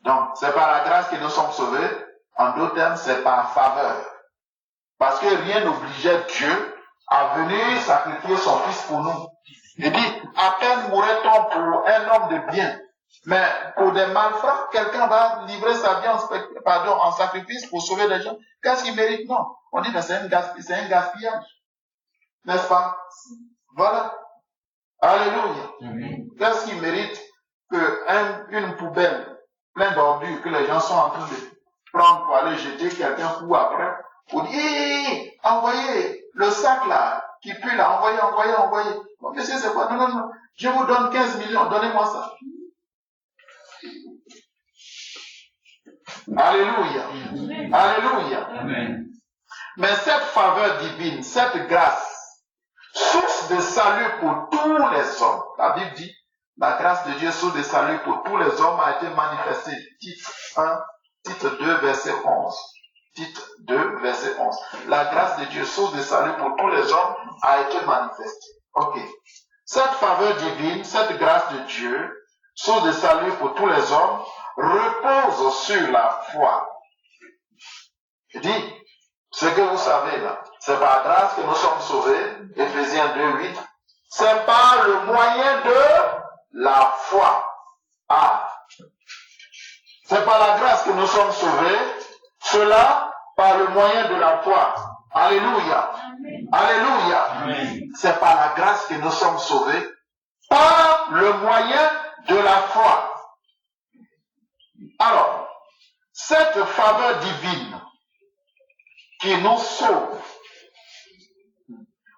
Donc, c'est par la grâce que nous sommes sauvés. En d'autres termes, c'est par faveur. Parce que rien n'obligeait Dieu à venir sacrifier son fils pour nous. Il dit, à peine mourrait-on pour un homme de bien. Mais pour des malfrats, quelqu'un va livrer sa vie en sacrifice pour sauver des gens. Qu'est-ce qu'il mérite? Non. On dit que c'est un gaspillage. N'est-ce pas? Voilà. Alléluia. Qu'est-ce qu'il mérite qu'une poubelle pleine d'ordures que les gens sont en train de prendre pour aller jeter, quelqu'un court après, pour dire, hé, envoyez le sac là, qui pue là, envoyez. Bon, monsieur, c'est quoi? Non. Je vous donne 15 millions, donnez-moi ça. Alléluia. Alléluia. Amen. Mais cette faveur divine, cette grâce, source de salut pour tous les hommes. La Bible dit, la grâce de Dieu, source de salut pour tous les hommes, a été manifestée. Titre 1, titre 2, verset 11. Titre 2, verset 11. La grâce de Dieu, source de salut pour tous les hommes, a été manifestée. Ok. Cette faveur divine, cette grâce de Dieu, source de salut pour tous les hommes, repose sur la foi. Je dis, ce que vous savez là, c'est par grâce que nous sommes sauvés, Éphésiens 2, 8. C'est par le moyen de la foi. C'est par la grâce que nous sommes sauvés, cela par le moyen de la foi. Alléluia. Amen. Alléluia. Amen. C'est par la grâce que nous sommes sauvés, par le moyen de la foi. Alors, cette faveur divine qui nous sauve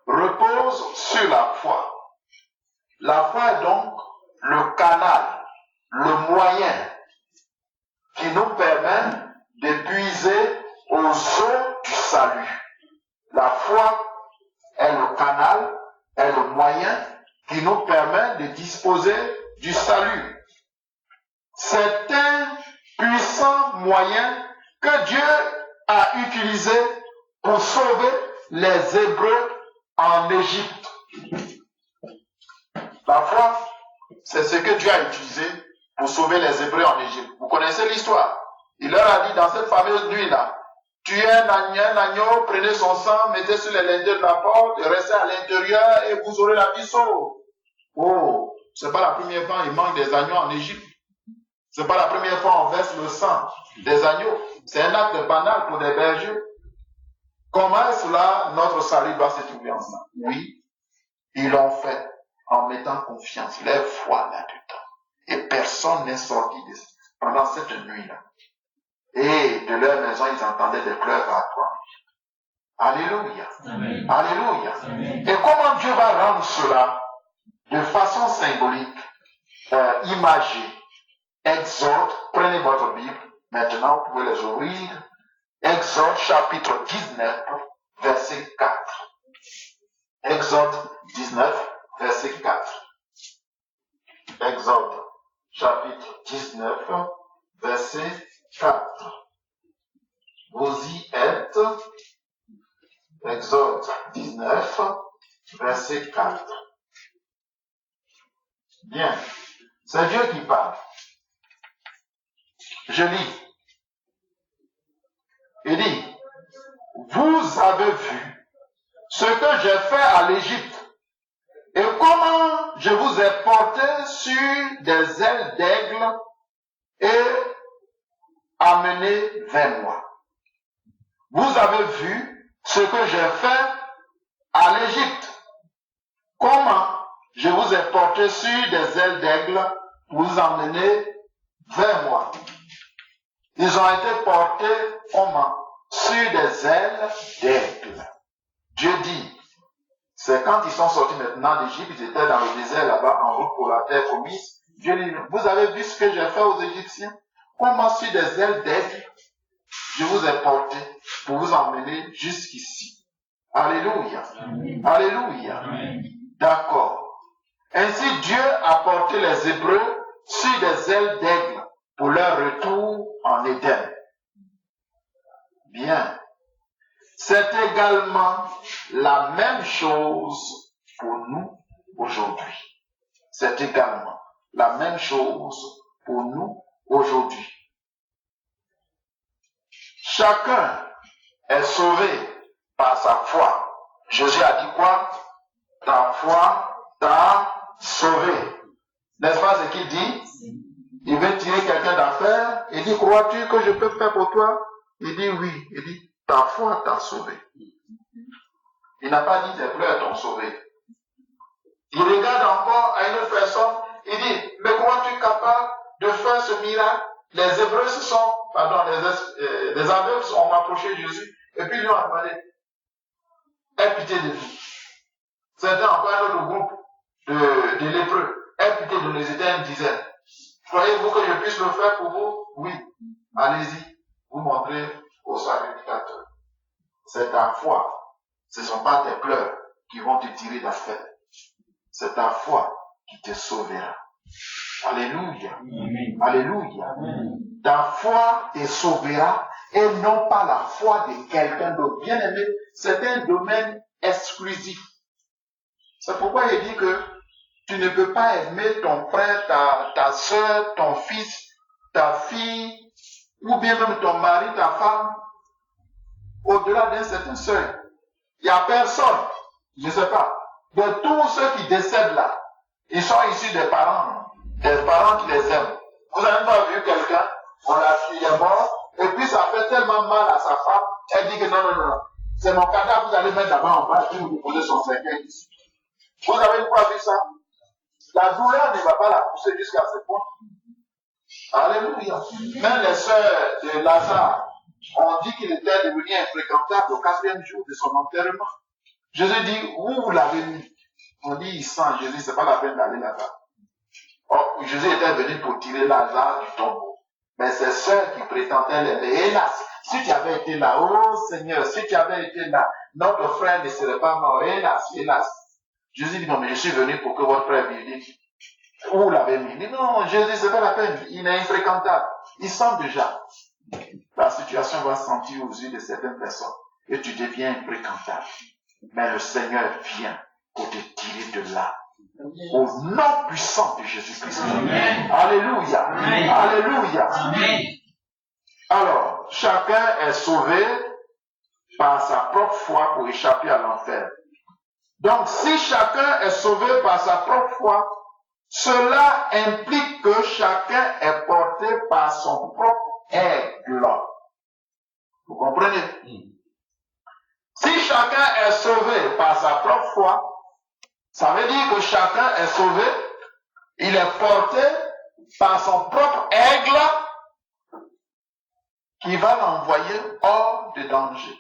repose sur la foi. La foi est donc le canal, le moyen qui nous permet de puiser aux eaux du salut. La foi est le canal, est le moyen qui nous permet de disposer du salut. C'est un puissant moyen que Dieu a utilisé pour sauver les Hébreux en Égypte. La foi, c'est ce que Dieu a utilisé pour sauver les Hébreux en Égypte. Vous connaissez l'histoire. Il leur a dit dans cette fameuse nuit-là, tuez un agneau, prenez son sang, mettez sur les lintels de la porte, restez à l'intérieur et vous aurez la vie sauve. Oh, c'est pas la première fois qu'il manque des agneaux en Égypte. C'est pas la première fois qu'on verse le sang des agneaux. C'est un acte banal pour des bergers. Comment est-ce là notre salut doit se trouver en ça? Oui, ils l'ont fait en mettant confiance, leur foi là-dedans. Et personne n'est sorti pendant cette nuit-là. Et de leur maison, ils entendaient des pleurs à toi. Alléluia. Amen. Alléluia. Amen. Et comment Dieu va rendre cela de façon symbolique, imagée? Exode, prenez votre Bible, maintenant vous pouvez les ouvrir. Exode chapitre 19, verset 4. Exode 19, verset 4. Exode chapitre 19, verset 4. Exode 19, verset 4. Bien, c'est Dieu qui parle. Je lis. Il dit, vous avez vu ce que j'ai fait à l'Égypte et comment je vous ai porté sur des ailes d'aigle et amené vers moi. Vous avez vu ce que j'ai fait à l'Égypte. Comment je vous ai porté sur des ailes d'aigle pour vous emmener vers moi. Ils ont été portés comment? Sur des ailes d'aigle. Dieu dit, c'est quand ils sont sortis maintenant d'Égypte, ils étaient dans le désert là-bas, en route pour la terre promise. Dieu dit, vous avez vu ce que j'ai fait aux Égyptiens? Comment sur des ailes d'aigle, je vous ai porté pour vous emmener jusqu'ici. Alléluia. Amen. Alléluia. Amen. D'accord. Ainsi, Dieu a porté les Hébreux sur des ailes d'aigle pour leur retour en Éden. Bien. C'est également la même chose pour nous aujourd'hui. C'est également la même chose pour nous aujourd'hui. Chacun est sauvé par sa foi. Jésus a dit quoi? Ta foi t'a sauvé. N'est-ce pas ce qu'il dit? Il veut tirer quelqu'un d'affaire. Il dit, crois-tu que je peux faire pour toi? Il dit oui. Il dit, ta foi t'a sauvé. Il n'a pas dit tes pleurs t'ont sauvé. Il regarde encore à une autre personne. Il dit, mais crois-tu capable de faire ce miracle? Les Hébreux les aveugles ont approché Jésus et puis ils lui ont demandé, aie pitié de nous. C'était encore un autre groupe de lépreux. Aie pitié de nous, ils étaient une dizaine. Croyez-vous que je puisse le faire pour vous? Oui. Allez-y, vous montrez au sacrificateur. C'est ta foi. Ce ne sont pas tes pleurs qui vont te tirer d'affaire. C'est ta foi qui te sauvera. Alléluia. Amen. Alléluia. Amen. Ta foi te sauvera et non pas la foi de quelqu'un d'autre. Bien aimé, c'est un domaine exclusif. C'est pourquoi il dit que tu ne peux pas aimer ton frère, ta soeur, ton fils, ta fille, ou bien même ton mari, ta femme, au-delà d'un certain seuil. Il n'y a personne, je ne sais pas, de tous ceux qui décèdent là, ils sont issus des parents qui les aiment. Vous n'avez pas vu quelqu'un, on l'a fille est mort, et puis ça fait tellement mal à sa femme, elle dit que non, c'est mon cadavre, vous allez mettre d'abord en bas, puis vous posez son cercueil ici. Vous avez une fois vu ça? La douleur ne va pas la pousser jusqu'à ce point. Alléluia. Même les sœurs de Lazare ont dit qu'il était devenu infréquentable au 4e jour de son enterrement. Jésus dit, où vous l'avez mis? On dit, il sent. Jésus, c'est pas la peine d'aller là-bas. Or, Jésus était venu pour tirer Lazare du tombeau. Mais ses sœurs qui prétendaient l'aimer, hélas, si tu avais été là, oh Seigneur, si tu avais été là, notre frère ne serait pas mort, hélas. Jésus dit, non, mais je suis venu pour que votre frère vive. Où vous l'avez mis? Il dit, non, Jésus, c'est pas la peine, il est infréquentable. Il sent déjà. La situation va se sentir aux yeux de certaines personnes et tu deviens infréquentable. Mais le Seigneur vient pour te tirer de là. Au nom puissant de Jésus-Christ. Amen. Alléluia. Amen. Alléluia. Amen. Alors, chacun est sauvé par sa propre foi pour échapper à l'enfer. Donc, si chacun est sauvé par sa propre foi, cela implique que chacun est porté par son propre aigle. Vous comprenez? Si chacun est sauvé par sa propre foi, ça veut dire que chacun est sauvé, il est porté par son propre aigle qui va l'envoyer hors de danger.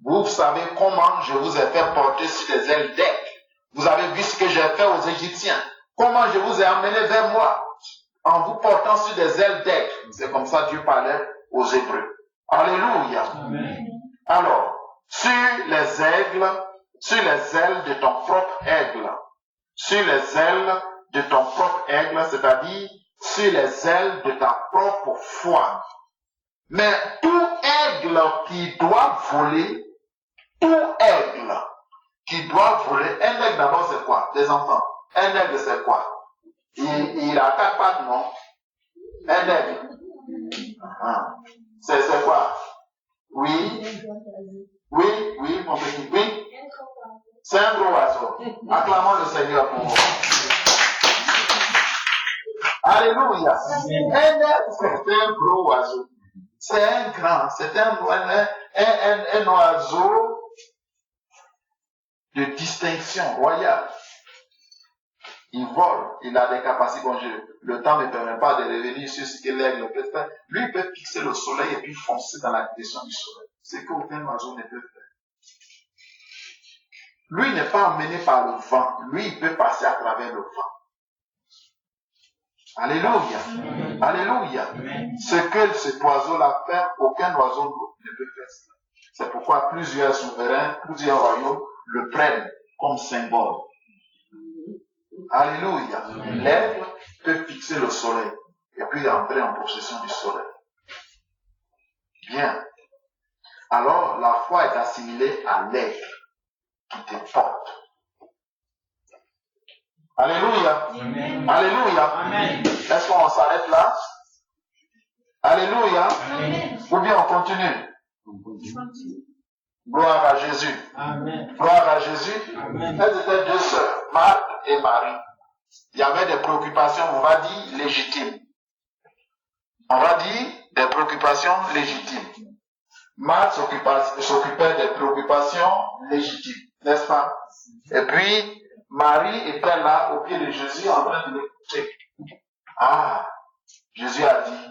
Vous savez comment je vous ai fait porter sur les ailes d'aigle. Vous avez vu ce que j'ai fait aux Égyptiens. Comment je vous ai amené vers moi en vous portant sur des ailes d'aigle. C'est comme ça que Dieu parlait aux Hébreux. Alléluia. Amen. Alors, sur les ailes de ton propre aigle, sur les ailes de ton propre aigle, c'est-à-dire sur les ailes de ta propre foi. Mais tout aigle qui doit voler, tout aigle qui doit voler, un aigle d'abord c'est quoi? Les enfants. Un aigle c'est quoi? Il a 4 pattes, non? Un aigle. C'est quoi? Oui, mon petit, oui. C'est un gros oiseau. Acclamons le Seigneur pour vous. Alléluia. Un aigle, c'est un gros oiseau. C'est un grand, c'est un oiseau de distinction royale. Il vole, il a des capacités. Bon, le temps ne permet pas de revenir sur ce que l'aigle peut faire. Lui, il peut fixer le soleil et puis foncer dans la direction du soleil. C'est qu'aucun oiseau ne peut faire. Lui n'est pas emmené par le vent. Lui, il peut passer à travers le vent. Alléluia. Amen. Alléluia. Amen. Ce que cet oiseau-là fait, aucun oiseau ne peut faire ça. C'est pourquoi plusieurs souverains, plusieurs royaumes le prennent comme symbole. Alléluia. L'aigle peut fixer le soleil et puis entrer en possession du soleil. Bien. Alors, la foi est assimilée à l'aigle qui te porte. Alléluia. Amen. Alléluia. Amen. Est-ce qu'on s'arrête là? Alléluia. Amen. Ou bien on continue? Gloire à Jésus. Amen. Gloire à Jésus. Amen. Elles étaient 2 sœurs, Marthe et Marie. Il y avait des préoccupations, on va dire, légitimes. On va dire des préoccupations légitimes. Marthe s'occupait des préoccupations légitimes, n'est-ce pas? Et puis, Marie était là au pied de Jésus en train de l'écouter. Ah, Jésus a dit,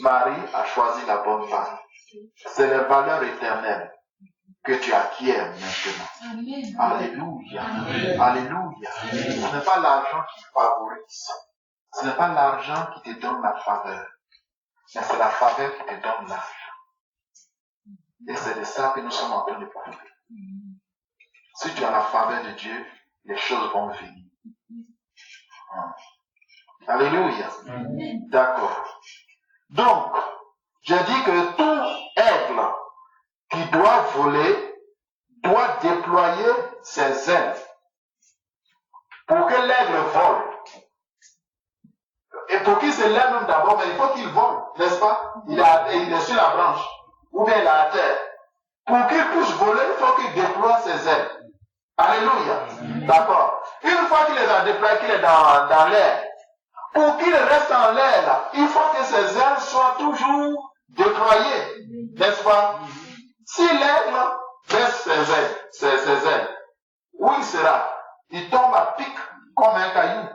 Marie a choisi la bonne part. C'est les valeurs éternelles que tu acquiers maintenant. Amen. Alléluia. Amen. Alléluia. Amen. Ce n'est pas l'argent qui favorise. Ce n'est pas l'argent qui te donne la faveur. Mais c'est la faveur qui te donne l'argent. Et c'est de ça que nous sommes en train de parler. Si tu as la faveur de Dieu, les choses vont venir. Alléluia. D'accord. Donc, je dis que tout aigle qui doit voler doit déployer ses ailes pour que l'aigle vole. Et pour qu'il se lève même d'abord, mais il faut qu'il vole, n'est-ce pas? Il est sur la branche, ou bien il est à terre. Pour qu'il puisse voler, il faut qu'il déploie ses ailes. Alléluia. D'accord. Une fois qu'il les a déployés, qu'il est dans l'air, pour qu'il reste en l'air, là, il faut que ses ailes soient toujours déployées. N'est-ce pas? Si l'aigle baisse ses ailes, où il sera? Il tombe à pic comme un caillou.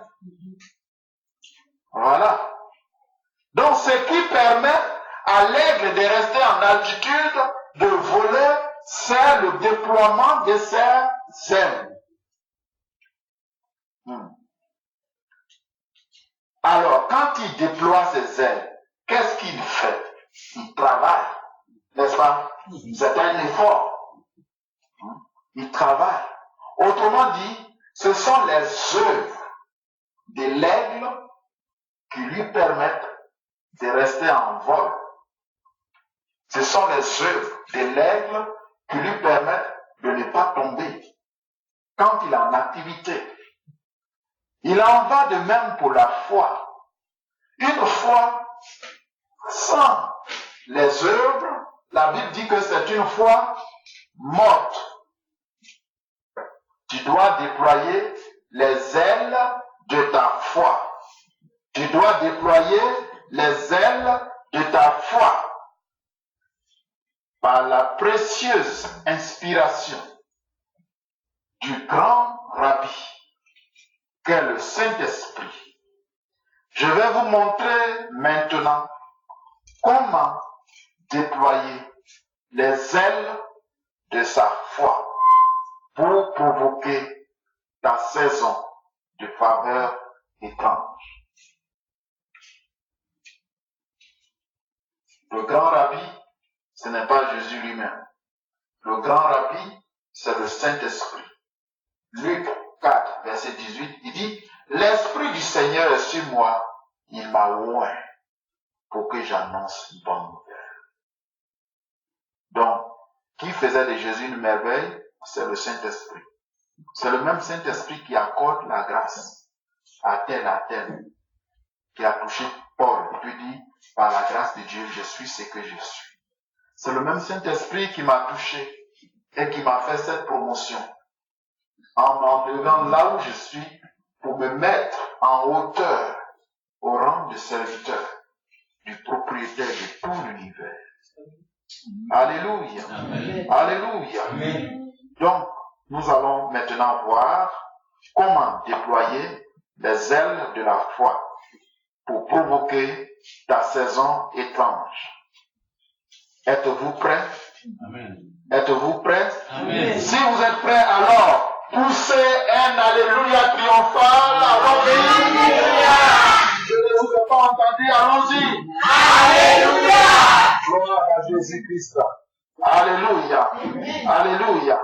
Voilà. Donc, ce qui permet à l'aigle de rester en altitude, de voler, c'est le déploiement de ses ailes. Alors, quand il déploie ses ailes, qu'est-ce qu'il fait? Il travaille, n'est-ce pas? C'est un effort. Il travaille. Autrement dit, ce sont les œuvres de l'aigle qui lui permettent de rester en vol. Ce sont les œuvres de l'aigle qui lui permettent de ne pas tomber quand il est en activité. Il en va de même pour la foi. Une foi sans les œuvres, la Bible dit que c'est une foi morte. Tu dois déployer les ailes de ta foi. Tu dois déployer les ailes de ta foi par la précieuse inspiration du grand Rabbi qu'est le Saint-Esprit. Je vais vous montrer maintenant comment déployer les ailes de sa foi pour provoquer ta saison de faveur étrange. Le grand Rabbi, ce n'est pas Jésus lui-même. Le grand Rabbi, c'est le Saint-Esprit. Luc 4, verset 18, il dit, « L'Esprit du Seigneur est sur moi, il m'a oint pour que j'annonce une bonne nouvelle. » qui faisait de Jésus une merveille, c'est le Saint-Esprit. C'est le même Saint-Esprit qui accorde la grâce à tel, qui a touché Paul. Il lui dit, par la grâce de Dieu, je suis ce que je suis. C'est le même Saint-Esprit qui m'a touché et qui m'a fait cette promotion en m'enlevant là où je suis pour me mettre en hauteur au rang de serviteur du propriétaire de tout l'univers. Alléluia. Amen. Alléluia. Amen. Donc, nous allons maintenant voir comment déployer les ailes de la foi pour provoquer ta saison étrange. Êtes-vous prêts? Amen. Êtes-vous prêts? Amen. Si vous êtes prêts, alors poussez un Alléluia triomphal. Allons-y. Je ne vous ai pas entendu. Allons-y. Alléluia. Gloire à Jésus-Christ. Alléluia. Alléluia.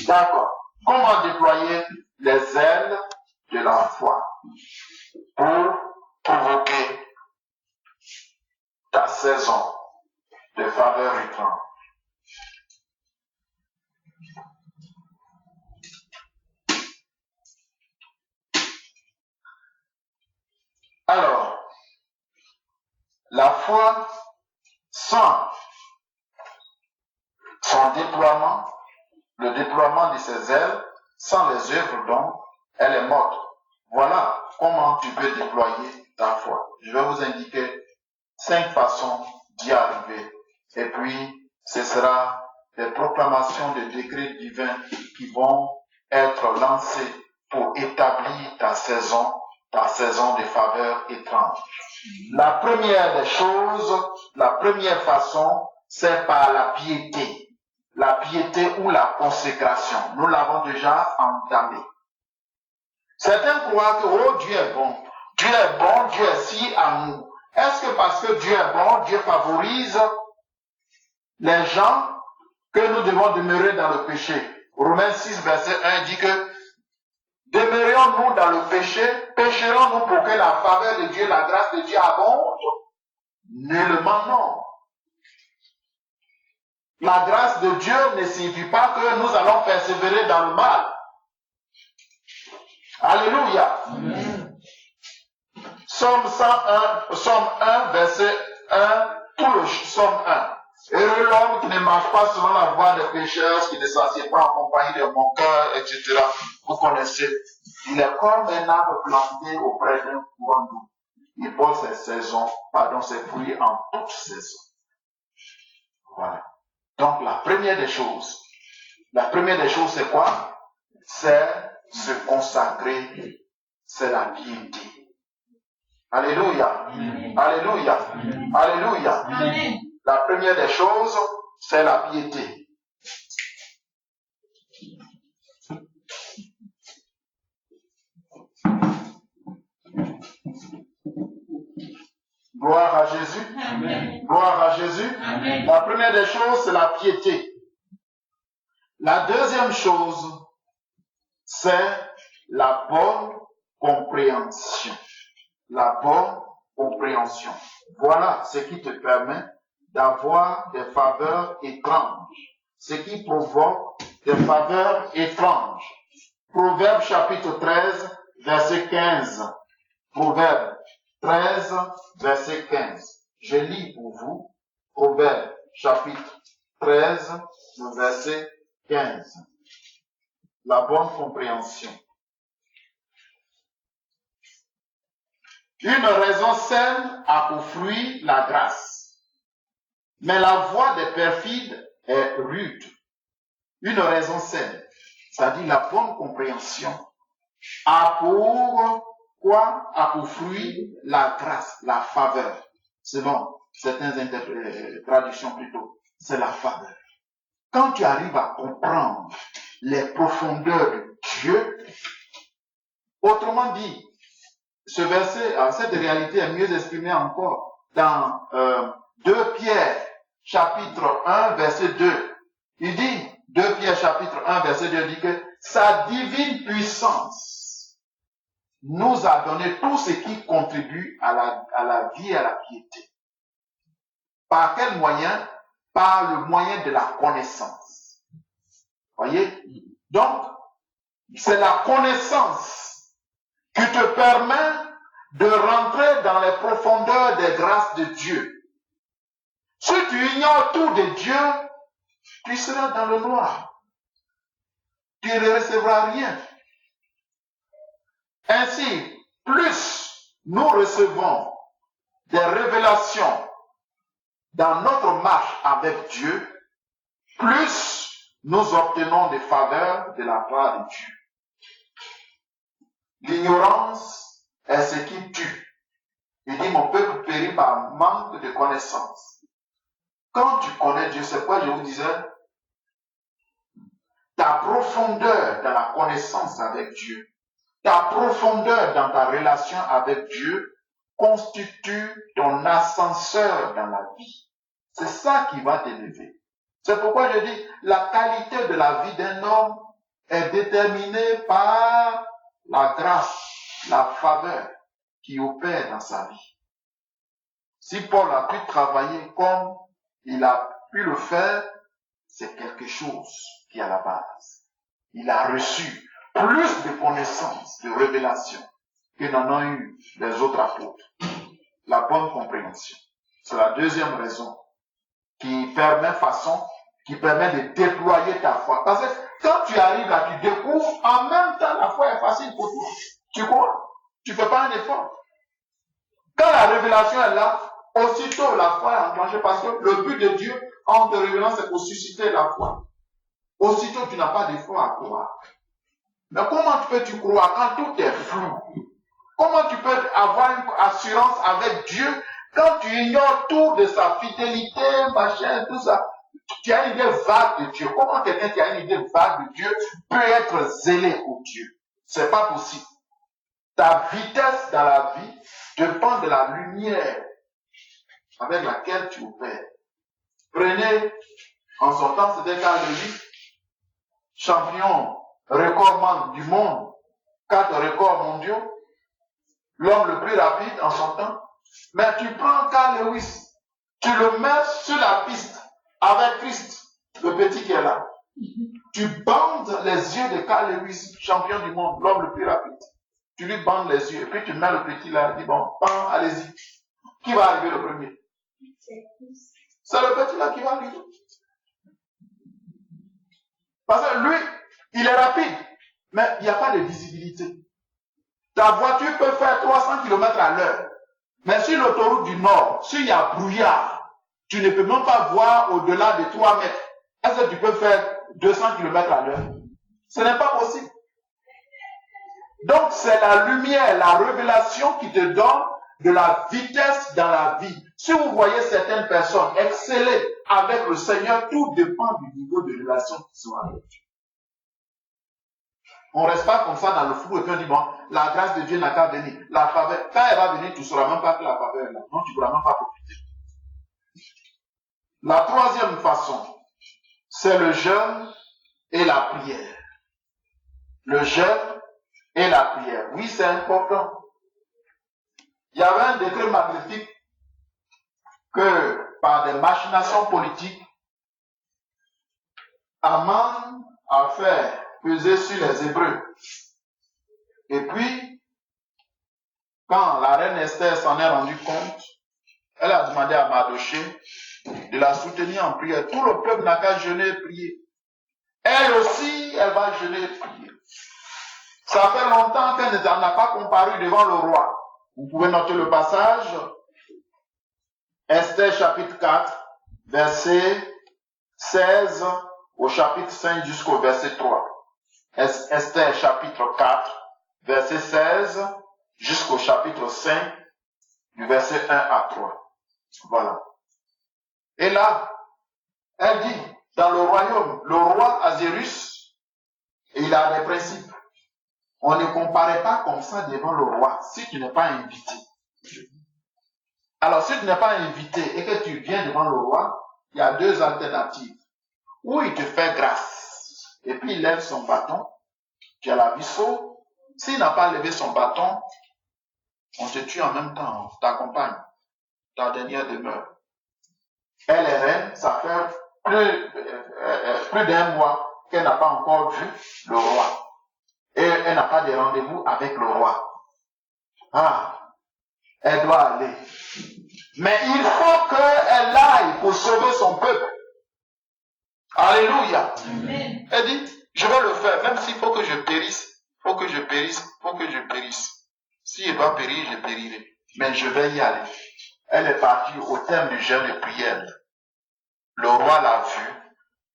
D'accord. Comment déployer les ailes de la foi pour provoquer ta saison de faveur étrange? Alors, la foi sans son déploiement, le déploiement de ses ailes, sans les œuvres donc, elle est morte. Voilà comment tu peux déployer ta foi. Je vais vous indiquer 5 façons d'y arriver. Et puis, ce sera des proclamations de décrets divins qui vont être lancées pour établir ta saison de faveur étrange. La première des choses, la première façon, c'est par la piété. La piété ou la consécration. Nous l'avons déjà entamé. Certains croient que, oh, Dieu est bon. Dieu est bon, Dieu est si amour. Est-ce que parce que Dieu est bon, Dieu favorise les gens que nous devons demeurer dans le péché? Romains 6, verset 1 dit que demeurions-nous dans le péché, pécherons-nous pour que la faveur de Dieu, la grâce de Dieu abonde? Nullement non. La grâce de Dieu ne signifie pas que nous allons persévérer dans le mal. Alléluia. Amen. Psaume 1, verset 1, tout le psaume 1. Heureux l'homme qui ne marche pas selon la voie des pécheurs, qui ne s'assied pas en compagnie des moqueurs, etc. Vous connaissez. Il est comme un arbre planté auprès d'un courant d'eau. Il porte ses fruits en toute saison. Voilà. Donc la première des choses, c'est quoi? C'est se consacrer, c'est la piété. Alléluia. Amen. Alléluia. Amen. Alléluia. Amen. La première des choses, c'est la piété. Gloire à Jésus. Amen. Gloire à Jésus. Amen. La première des choses, c'est la piété. La deuxième chose, c'est la bonne compréhension. La bonne compréhension. Voilà ce qui te permet d'avoir des faveurs étranges. Ce qui provoque des faveurs étranges. Proverbe chapitre 13, verset 15. Proverbe 13, verset 15. Je lis pour vous. Proverbe chapitre 13, verset 15. La bonne compréhension. Une raison saine a pour fruit la grâce, mais la voie des perfides est rude. Une raison saine, c'est-à-dire la bonne compréhension, a pour quoi? A pour fruit la grâce, la faveur. Selon certaines traductions plutôt, c'est la faveur. Quand tu arrives à comprendre les profondeurs de Dieu, autrement dit, ce verset, cette réalité est mieux exprimée encore dans 2 Pierre chapitre 1 verset 2. Il dit, 2 Pierre chapitre 1 verset 2 dit que sa divine puissance nous a donné tout ce qui contribue à la vie et à la piété. Par quel moyen? Par le moyen de la connaissance. Voyez? Donc, c'est la connaissance qui te permet de rentrer dans les profondeurs des grâces de Dieu. Si tu ignores tout de Dieu, tu seras dans le noir. Tu ne recevras rien. Ainsi, plus nous recevons des révélations dans notre marche avec Dieu, plus nous obtenons des faveurs de la part de Dieu. L'ignorance est ce qui tue. Il dit, mon peuple périt par manque de connaissance. Quand tu connais Dieu, c'est quoi je vous disais? Ta profondeur dans la connaissance avec Dieu, ta profondeur dans ta relation avec Dieu constitue ton ascenseur dans la vie. C'est ça qui va t'élever. C'est pourquoi je dis, la qualité de la vie d'un homme est déterminée par la grâce, la faveur qui opère dans sa vie. Si Paul a pu travailler comme il a pu le faire, c'est quelque chose qui est à la base. Il a reçu plus de connaissances, de révélations que n'en ont eu les autres apôtres. La bonne compréhension. C'est la deuxième raison qui permet de déployer ta foi. Parce que quand tu arrives là, tu découvres, en même temps, la foi est facile pour toi. Tu crois? Tu ne fais pas un effort. Quand la révélation est là, aussitôt la foi est enclenchée parce que le but de Dieu en te révélant, c'est pour susciter la foi. Aussitôt, tu n'as pas d'effort à croire. Mais comment peux-tu croire quand tout est flou? Comment tu peux avoir une assurance avec Dieu quand tu ignores tout de sa fidélité, machin, tout ça? Tu as une idée vague de Dieu. Comment quelqu'un qui a une idée vague de Dieu peut être zélé pour Dieu? C'est pas possible. Ta vitesse dans la vie dépend de la lumière avec laquelle tu opères. Prenez, en son temps, c'était Carl Lewis, champion, recordman du monde, 4 records mondiaux, l'homme le plus rapide en son temps. Mais tu prends Carl Lewis, tu le mets sur la piste avec Christ, le petit qui est là. Tu bandes les yeux de Carl Lewis, champion du monde, l'homme le plus rapide. Tu lui bandes les yeux et puis tu mets le petit là, dis bon, allez-y. Qui va arriver le premier? C'est le petit là qui va arriver. Parce que lui, il est rapide, mais il n'y a pas de visibilité. Ta voiture peut faire 300 km à l'heure, mais sur l'autoroute du Nord, s'il y a brouillard, tu ne peux même pas voir au-delà de 3 mètres. Est-ce que tu peux faire 200 km à l'heure? Ce n'est pas possible. Donc c'est la lumière, la révélation qui te donne de la vitesse dans la vie. Si vous voyez certaines personnes exceller avec le Seigneur, tout dépend du niveau de relation qu'ils sont avec Dieu. On ne reste pas comme ça dans le flou et puis on dit, bon, la grâce de Dieu n'a qu'à venir. La faveur, quand elle va venir, tu ne sauras même pas que la faveur est là. Non, tu ne pourras même pas profiter. La troisième façon, c'est le jeûne et la prière. Le jeûne et la prière. Oui, c'est important. Il y avait un décret magnifique que, par des machinations politiques, Aman a fait peser sur les Hébreux. Et puis, quand la reine Esther s'en est rendue compte, elle a demandé à Mardoché de la soutenir en prière. Tout le peuple n'a qu'à jeûner et prier. Elle aussi, elle va jeûner et prier. Ça fait longtemps qu'elle n'a pas comparu devant le roi. Vous pouvez noter le passage. Esther chapitre 4, verset 16 au chapitre 5 jusqu'au verset 3. Esther chapitre 4, verset 16 jusqu'au chapitre 5, du verset 1 à 3. Voilà. Et là, elle dit, dans le royaume, le roi Azérus, il a des principes. On ne comparait pas comme ça devant le roi si tu n'es pas invité. Alors, si tu n'es pas invité et que tu viens devant le roi, il y a 2 alternatives. Ou il te fait grâce, et puis il lève son bâton, tu as la vie sauve. S'il n'a pas levé son bâton, on te tue en même temps, ta compagne, ta dernière demeure. Elle est reine, ça fait plus d'1 mois qu'elle n'a pas encore vu le roi. Et elle n'a pas de rendez-vous avec le roi. Ah, elle doit aller. Mais il faut qu'elle aille pour sauver son peuple. Alléluia. Amen. Elle dit, je vais le faire, même s'il faut que je périsse, faut que je périsse. Si je dois périr, je périrai. Mais je vais y aller. Elle est partie au terme du jeûne et prière. Le roi l'a vue,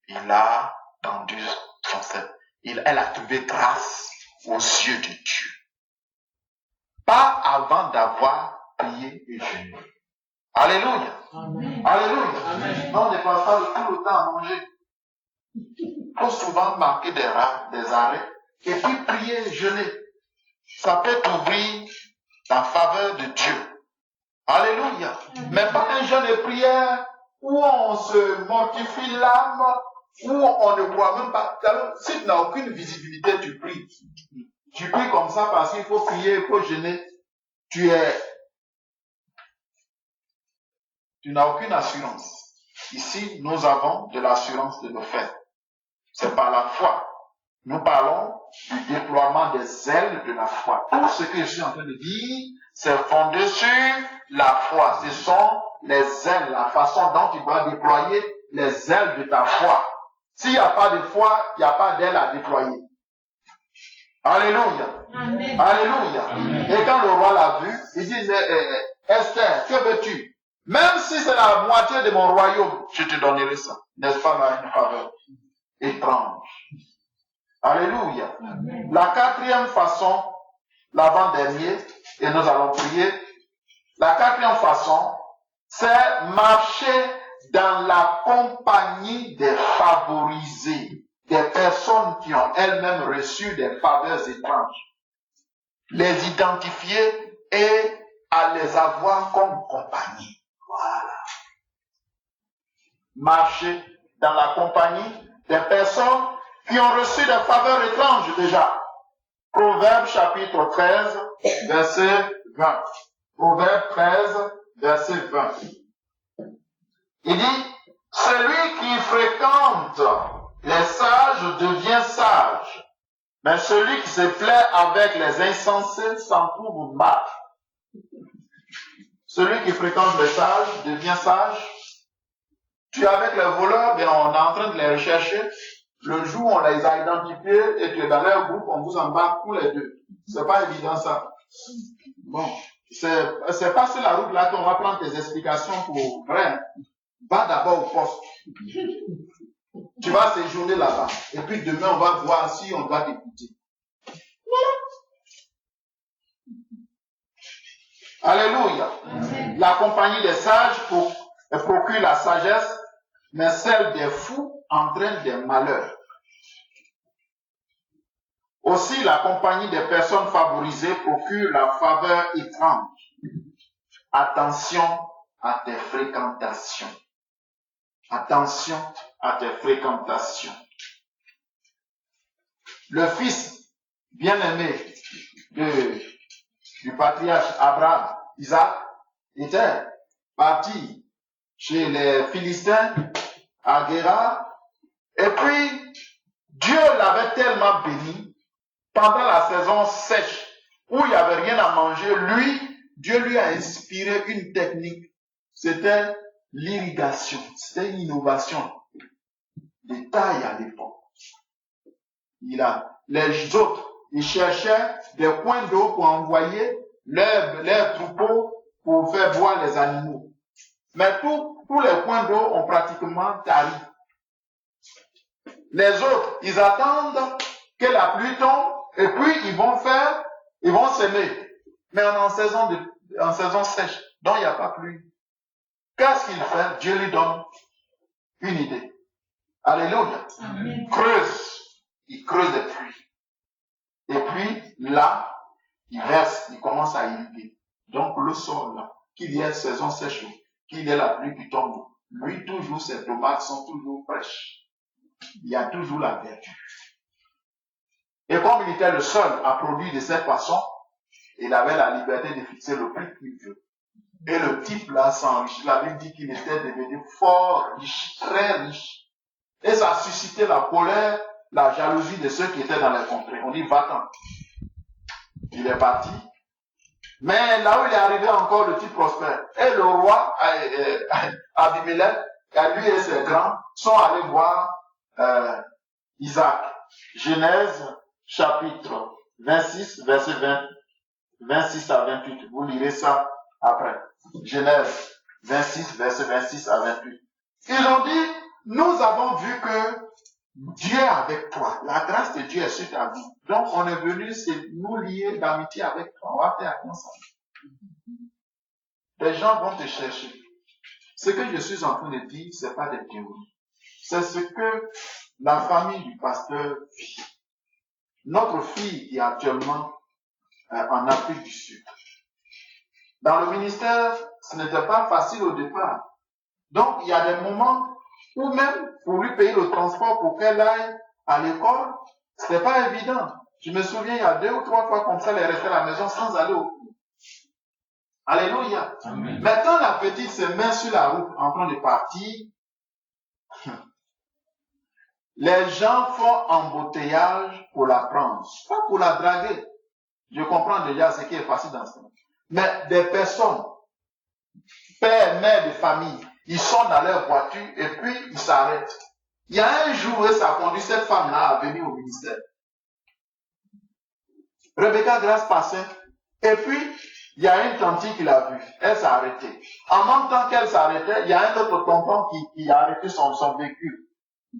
il a tendu son sein. Elle a trouvé grâce aux yeux de Dieu. Pas avant d'avoir prié et jeûné. Alléluia. Amen. Alléluia. Amen. Non, on ne passe pas tout le temps à manger. Il faut souvent marquer des arrêts et puis prier et jeûner. Ça peut t'ouvrir la faveur de Dieu. Alléluia. Mais pas un jeûne de prière où on se mortifie l'âme, où on ne voit même pas. Si tu n'as aucune visibilité, tu pries. Tu pries comme ça parce qu'il faut prier, il faut jeûner. Tu n'as aucune assurance. Ici, nous avons de l'assurance de nos faits. C'est par la foi. Nous parlons du déploiement des ailes de la foi. Tout ce que je suis en train de dire, c'est fondé sur la foi. Ce sont les ailes, la façon dont tu dois déployer les ailes de ta foi. S'il n'y a pas de foi, il n'y a pas d'ailes à déployer. Alléluia. Amen. Alléluia. Amen. Et quand le roi l'a vu, il dit, Esther, que veux-tu? Même si c'est la moitié de mon royaume, je te donnerai ça. N'est-ce pas là une faveur étrange? Alléluia. Amen. La quatrième façon, l'avant-dernier, et nous allons prier. La quatrième façon, c'est marcher dans la compagnie des favorisés, des personnes qui ont elles-mêmes reçu des faveurs étranges. Les identifier et à les avoir comme compagnie. Voilà. Marcher dans la compagnie des personnes qui ont reçu des faveurs étranges déjà. Proverbe chapitre 13, verset 20. Proverbe 13, verset 20. Il dit, celui qui fréquente les sages devient sage, mais celui qui se plaît avec les insensés s'en trouve mal. Celui qui fréquente les sages devient sage. Tu es avec les voleurs, bien on est en train de les rechercher. Le jour où on les a identifiés et tu es dans leur groupe, on vous embarque tous les deux. C'est pas évident ça. Bon, c'est pas sur la route là qu'on va prendre tes explications pour vrai. Va d'abord au poste. Tu vas séjourner là-bas. Et puis demain, on va voir si on doit t'écouter. Alléluia. La compagnie des sages procure la sagesse, mais celle des fous entraîne des malheurs. Aussi, la compagnie des personnes favorisées procure la faveur étrange. Attention à tes fréquentations. Attention à tes fréquentations. Le fils bien-aimé du patriarche Abraham, Isaac, était parti chez les Philistins à Guérar. Et puis, Dieu l'avait tellement béni pendant la saison sèche où il n'y avait rien à manger. Dieu lui a inspiré une technique. C'était l'irrigation. C'était une innovation de taille à l'époque. Les autres, ils cherchaient des coins d'eau pour envoyer leurs troupeaux pour faire boire les animaux. Mais tous les coins d'eau ont pratiquement tari. Les autres, ils attendent que la pluie tombe et puis ils vont semer. Mais en saison sèche, donc il n'y a pas pluie. Qu'est-ce qu'il fait? Dieu lui donne une idée. Alléluia. Amen. Il creuse des puits. Et puis là, il verse, il commence à irriguer. Donc le sol là, qu'il y ait saison sèche, qu'il y ait la pluie qui tombe, lui toujours ses tomates sont toujours fraîches. Il y a toujours la verdure. Et comme il était le seul à produire de cette façon, il avait la liberté de fixer le prix qu'il veut. Et le type là s'enrichit. La Bible dit qu'il était devenu fort riche, très riche. Et ça a suscité la colère la jalousie de ceux qui étaient dans les contrées. On dit, va-t'en. Il est parti. Mais là où il est arrivé encore, le type prospère. Et le roi, Abimelech, lui et ses grands, sont allés voir Isaac. Genèse, chapitre 26, verset 26 à 28. Vous lirez ça après. Genèse 26, verset 26 à 28. Ils ont dit, nous avons vu que Dieu est avec toi. La grâce de Dieu est sur ta vie. Donc, on est venu nous lier d'amitié avec toi. On va faire ensemble. Les gens vont te chercher. Ce que je suis en train de dire, ce n'est pas des théories. C'est ce que la famille du pasteur vit. Notre fille qui est actuellement en Afrique du Sud. Dans le ministère, ce n'était pas facile au départ. Donc, il y a des moments où même pour lui payer le transport pour qu'elle aille à l'école, ce n'était pas évident. Je me souviens, il y a 2 ou 3 fois comme ça, elle est restée à la maison sans aller au cours. Alléluia. Amen. Maintenant, la petite se met sur la route en train de partir. Les gens font embouteillage pour la prendre, pas pour la draguer. Je comprends déjà ce qui est facile dans ce moment. Mais des personnes, pères, mères de famille, ils sont dans leur voiture et puis ils s'arrêtent. Il y a un jour où ça a conduit cette femme-là à venir au ministère. Rebecca Grace passait et puis il y a une tante qui l'a vue. Elle s'est arrêtée. En même temps qu'elle s'arrêtait, il y a un autre tonton qui a arrêté son véhicule.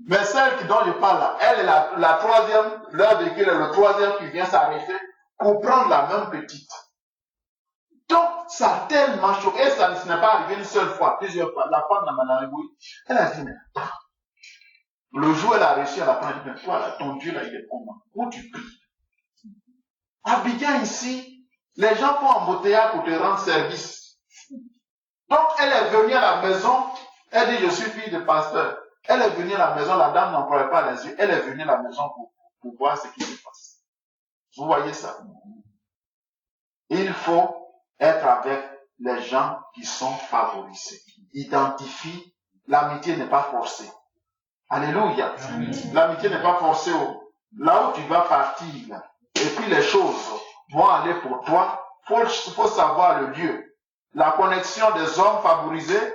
Mais celle dont je parle là, elle est la troisième, leur véhicule est le troisième qui vient s'arrêter pour prendre la même petite. Donc, ça a tellement choqué. Et ça ne n'est pas arrivé une seule fois, plusieurs fois. La femme n'a pas arrivé. Elle a dit, mais attends. Le jour où elle a réussi à la prendre, elle a dit, mais toi, là, ton Dieu, là, il est comment? Où tu pries? Abidjan, ici, les gens font embouteillage pour te rendre service. Donc, elle est venue à la maison. Elle dit, je suis fille de pasteur. Elle est venue à la maison. La dame n'employait pas les yeux. Elle est venue à la maison pour voir ce qui se passe. Vous voyez ça? Il faut être avec les gens qui sont favorisés. Identifie, l'amitié n'est pas forcée. Alléluia. L'amitié n'est pas forcée. Là où tu vas partir, et puis les choses vont aller pour toi, faut savoir le lieu. La connexion des hommes favorisés,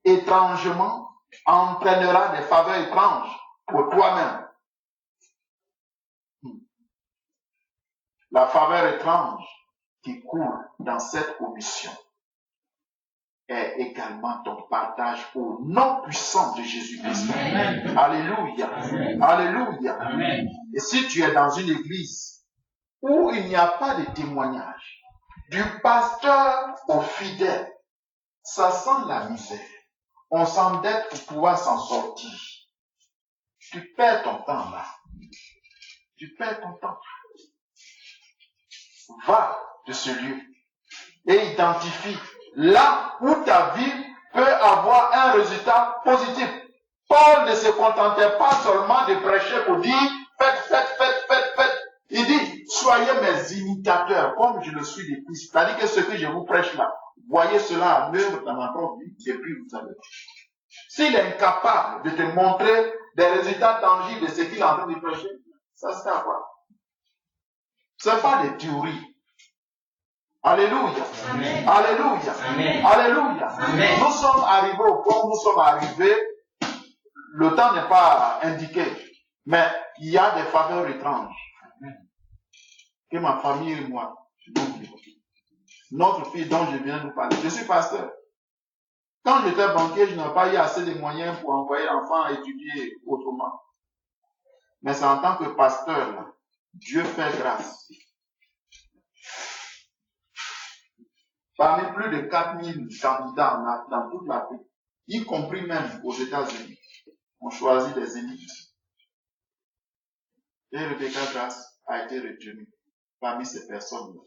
étrangement, entraînera des faveurs étranges pour toi-même. La faveur étrange qui coule dans cette commission est également ton partage au nom puissant de Jésus-Christ. Alléluia. Amen. Alléluia. Amen. Et si tu es dans une église où il n'y a pas de témoignage, du pasteur au fidèle, ça sent la misère. On s'endette pour pouvoir s'en sortir. Tu perds ton temps là. Tu perds ton temps. Va de ce lieu et identifie là où ta vie peut avoir un résultat positif. Paul ne se contentait pas seulement de prêcher pour dire faites. Il dit soyez mes imitateurs comme je le suis de Christ. C'est-à-dire que ce que je vous prêche là, voyez cela en œuvre dans ma propre vie et puis vous allez. S'il est incapable de te montrer des résultats tangibles de ce qu'il est en train de prêcher, ça sert à quoi? Ce n'est pas des théories. Alléluia. Amen. Alléluia. Amen. Alléluia. Amen. Nous sommes arrivés au point où nous sommes arrivés. Le temps n'est pas indiqué. Mais il y a des faveurs étranges. Que ma famille et moi, notre fille dont je viens de vous parler. Je suis pasteur. Quand j'étais banquier, je n'avais pas eu assez de moyens pour envoyer l'enfant à étudier autrement. Mais c'est en tant que pasteur, là, Dieu fait grâce. Parmi plus de 4000 candidats dans toute l'Afrique, y compris même aux États-Unis, on choisit des élites. Et Rebecca Grace a été retenue parmi ces personnes-là.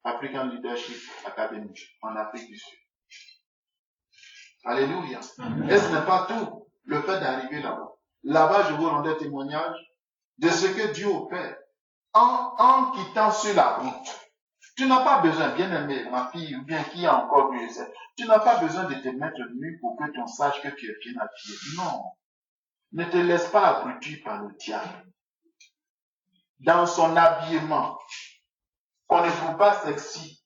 African Leadership Academy en Afrique du Sud. Alléluia. Et ce n'est pas tout le fait d'arriver là-bas. Là-bas, je vous rendais témoignage de ce que Dieu opère en quittant sur la route. Tu n'as pas besoin, bien aimé, ma fille, ou bien qui a encore mieux, tu n'as pas besoin de te mettre nu pour que tu saches que tu es bien habillé. Non. ne te laisse pas abrutir par le diable. Dans son habillement, qu'on ne trouve pas sexy,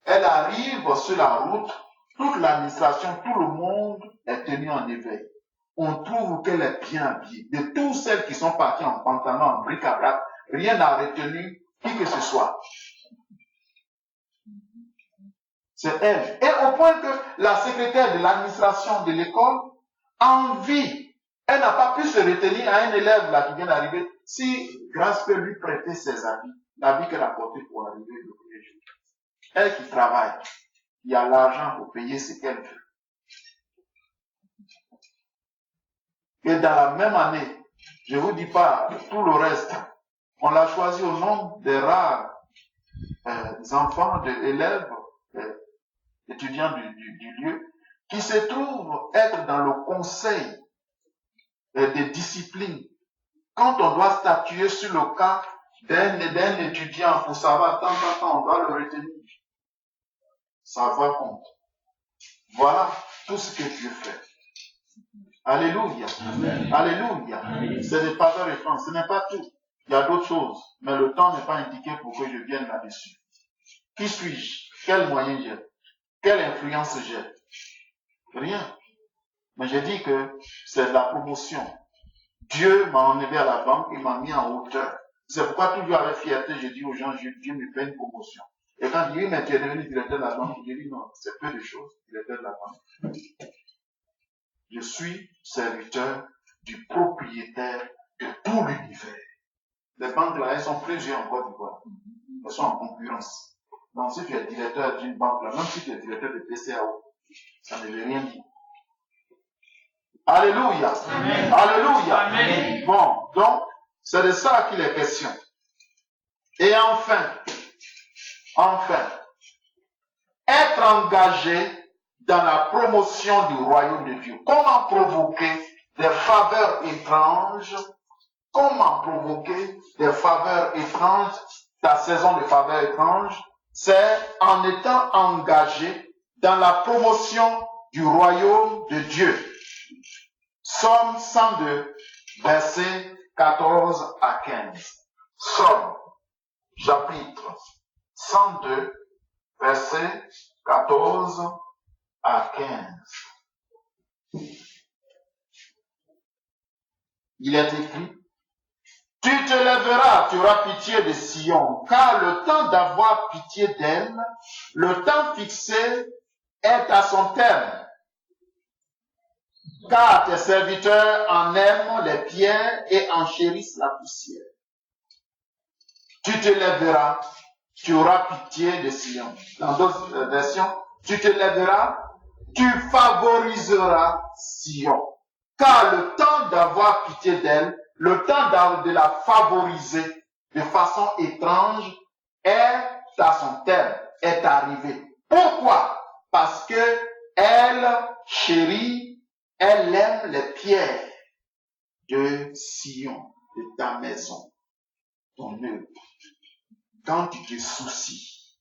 elle arrive sur la route, toute l'administration, tout le monde est tenu en éveil. On trouve qu'elle est bien habillée. De toutes celles qui sont parties en pantalon, en bric-à-brac, rien n'a retenu qui que ce soit. C'est elle. Et au point que la secrétaire de l'administration de l'école envie. Elle n'a pas pu se retenir à un élève là qui vient d'arriver. Si Grâce peut lui prêter ses habits, l'habit qu'elle a porté pour arriver le premier jour. Elle qui travaille, il y a l'argent pour payer ce qu'elle veut. Et dans la même année, je ne vous dis pas tout le reste, on l'a choisi au nom des rares enfants, élèves, étudiants du lieu, qui se trouvent être dans le conseil des disciplines. Quand on doit statuer sur le cas d'un étudiant pour savoir tant, on doit le retenir. Ça va compte. Voilà tout ce que Dieu fait. Alléluia. Amen. Alléluia. Amen. C'est des faveurs et France. Ce n'est pas tout. Il y a d'autres choses. Mais le temps n'est pas indiqué pour que je vienne là-dessus. Qui suis-je? Quels moyens j'ai? Quelle influence j'ai? Rien. Mais j'ai dit que c'est de la promotion. Dieu m'a enlevé à la banque, il m'a mis en hauteur. C'est pourquoi toujours avec fierté, je dis aux gens, Dieu me fait une promotion. Et quand il dit, mais tu es devenu directeur de la banque, je dis non, c'est peu de choses, directeur de la banque. Je suis serviteur du propriétaire de tout l'univers. Les banques là, elles sont plusieurs en Côte d'Ivoire. Elles sont en concurrence. Donc si tu es directeur d'une banque là, même si tu es directeur de PCAO, ça ne veut rien dire. Alléluia. Amen. Alléluia. Amen. Bon, donc, c'est de ça qu'il est question. Et enfin, être engagé dans la promotion du royaume de Dieu. Comment provoquer des faveurs étranges? Comment provoquer des faveurs étranges? Ta saison de faveurs étranges, c'est en étant engagé dans la promotion du royaume de Dieu. Psaume 102, versets 14 à 15. Psaume, chapitre 102, versets 14 à 15. Il est écrit, « Tu te lèveras, tu auras pitié de Sion, car le temps d'avoir pitié d'elle, le temps fixé est à son terme. Car tes serviteurs en aiment les pierres et en chérissent la poussière. Tu te lèveras, tu auras pitié de Sion. » Dans d'autres versions, tu te lèveras, tu favoriseras Sion. Car le temps d'avoir pitié d'elle, le temps de la favoriser de façon étrange est à son terme, est arrivé. Pourquoi? Parce que elle chérit, elle aime les pierres de Sion, de ta maison, ton œuvre. Quand tu te soucies,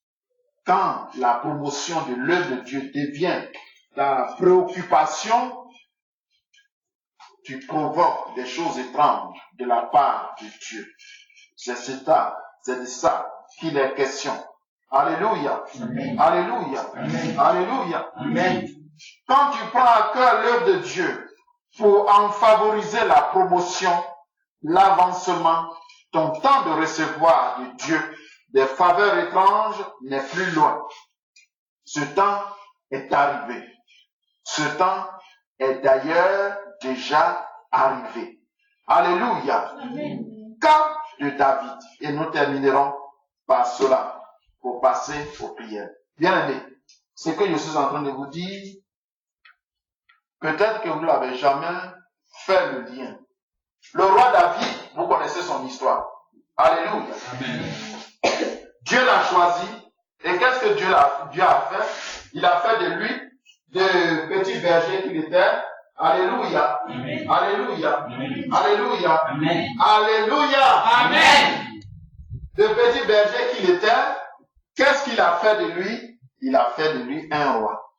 quand la promotion de l'œuvre de Dieu devient ta préoccupation, tu provoques des choses étranges de la part de Dieu. C'est de ça qu'il est question. Alléluia. Amen. Alléluia. Amen. Alléluia. Amen. Quand tu prends à cœur l'œuvre de Dieu pour en favoriser la promotion, l'avancement, ton temps de recevoir de Dieu des faveurs étranges n'est plus loin. Ce temps est arrivé. Ce temps est d'ailleurs déjà arrivé. Alléluia. Amen. Cas de David. Et nous terminerons par cela pour passer aux prières. Bien-aimés, ce que je suis en train de vous dire, peut-être que vous ne l'avez jamais fait le lien. Le roi David, vous connaissez son histoire. Alléluia. Amen. Dieu l'a choisi. Et qu'est-ce que Dieu a fait? Il a fait de lui de petit berger qu'il était. Alléluia. Amen. Alléluia. Amen. Alléluia. Amen. Alléluia. Amen. De petit berger qu'il était, qu'est-ce qu'il a fait de lui? Il a fait de lui un roi.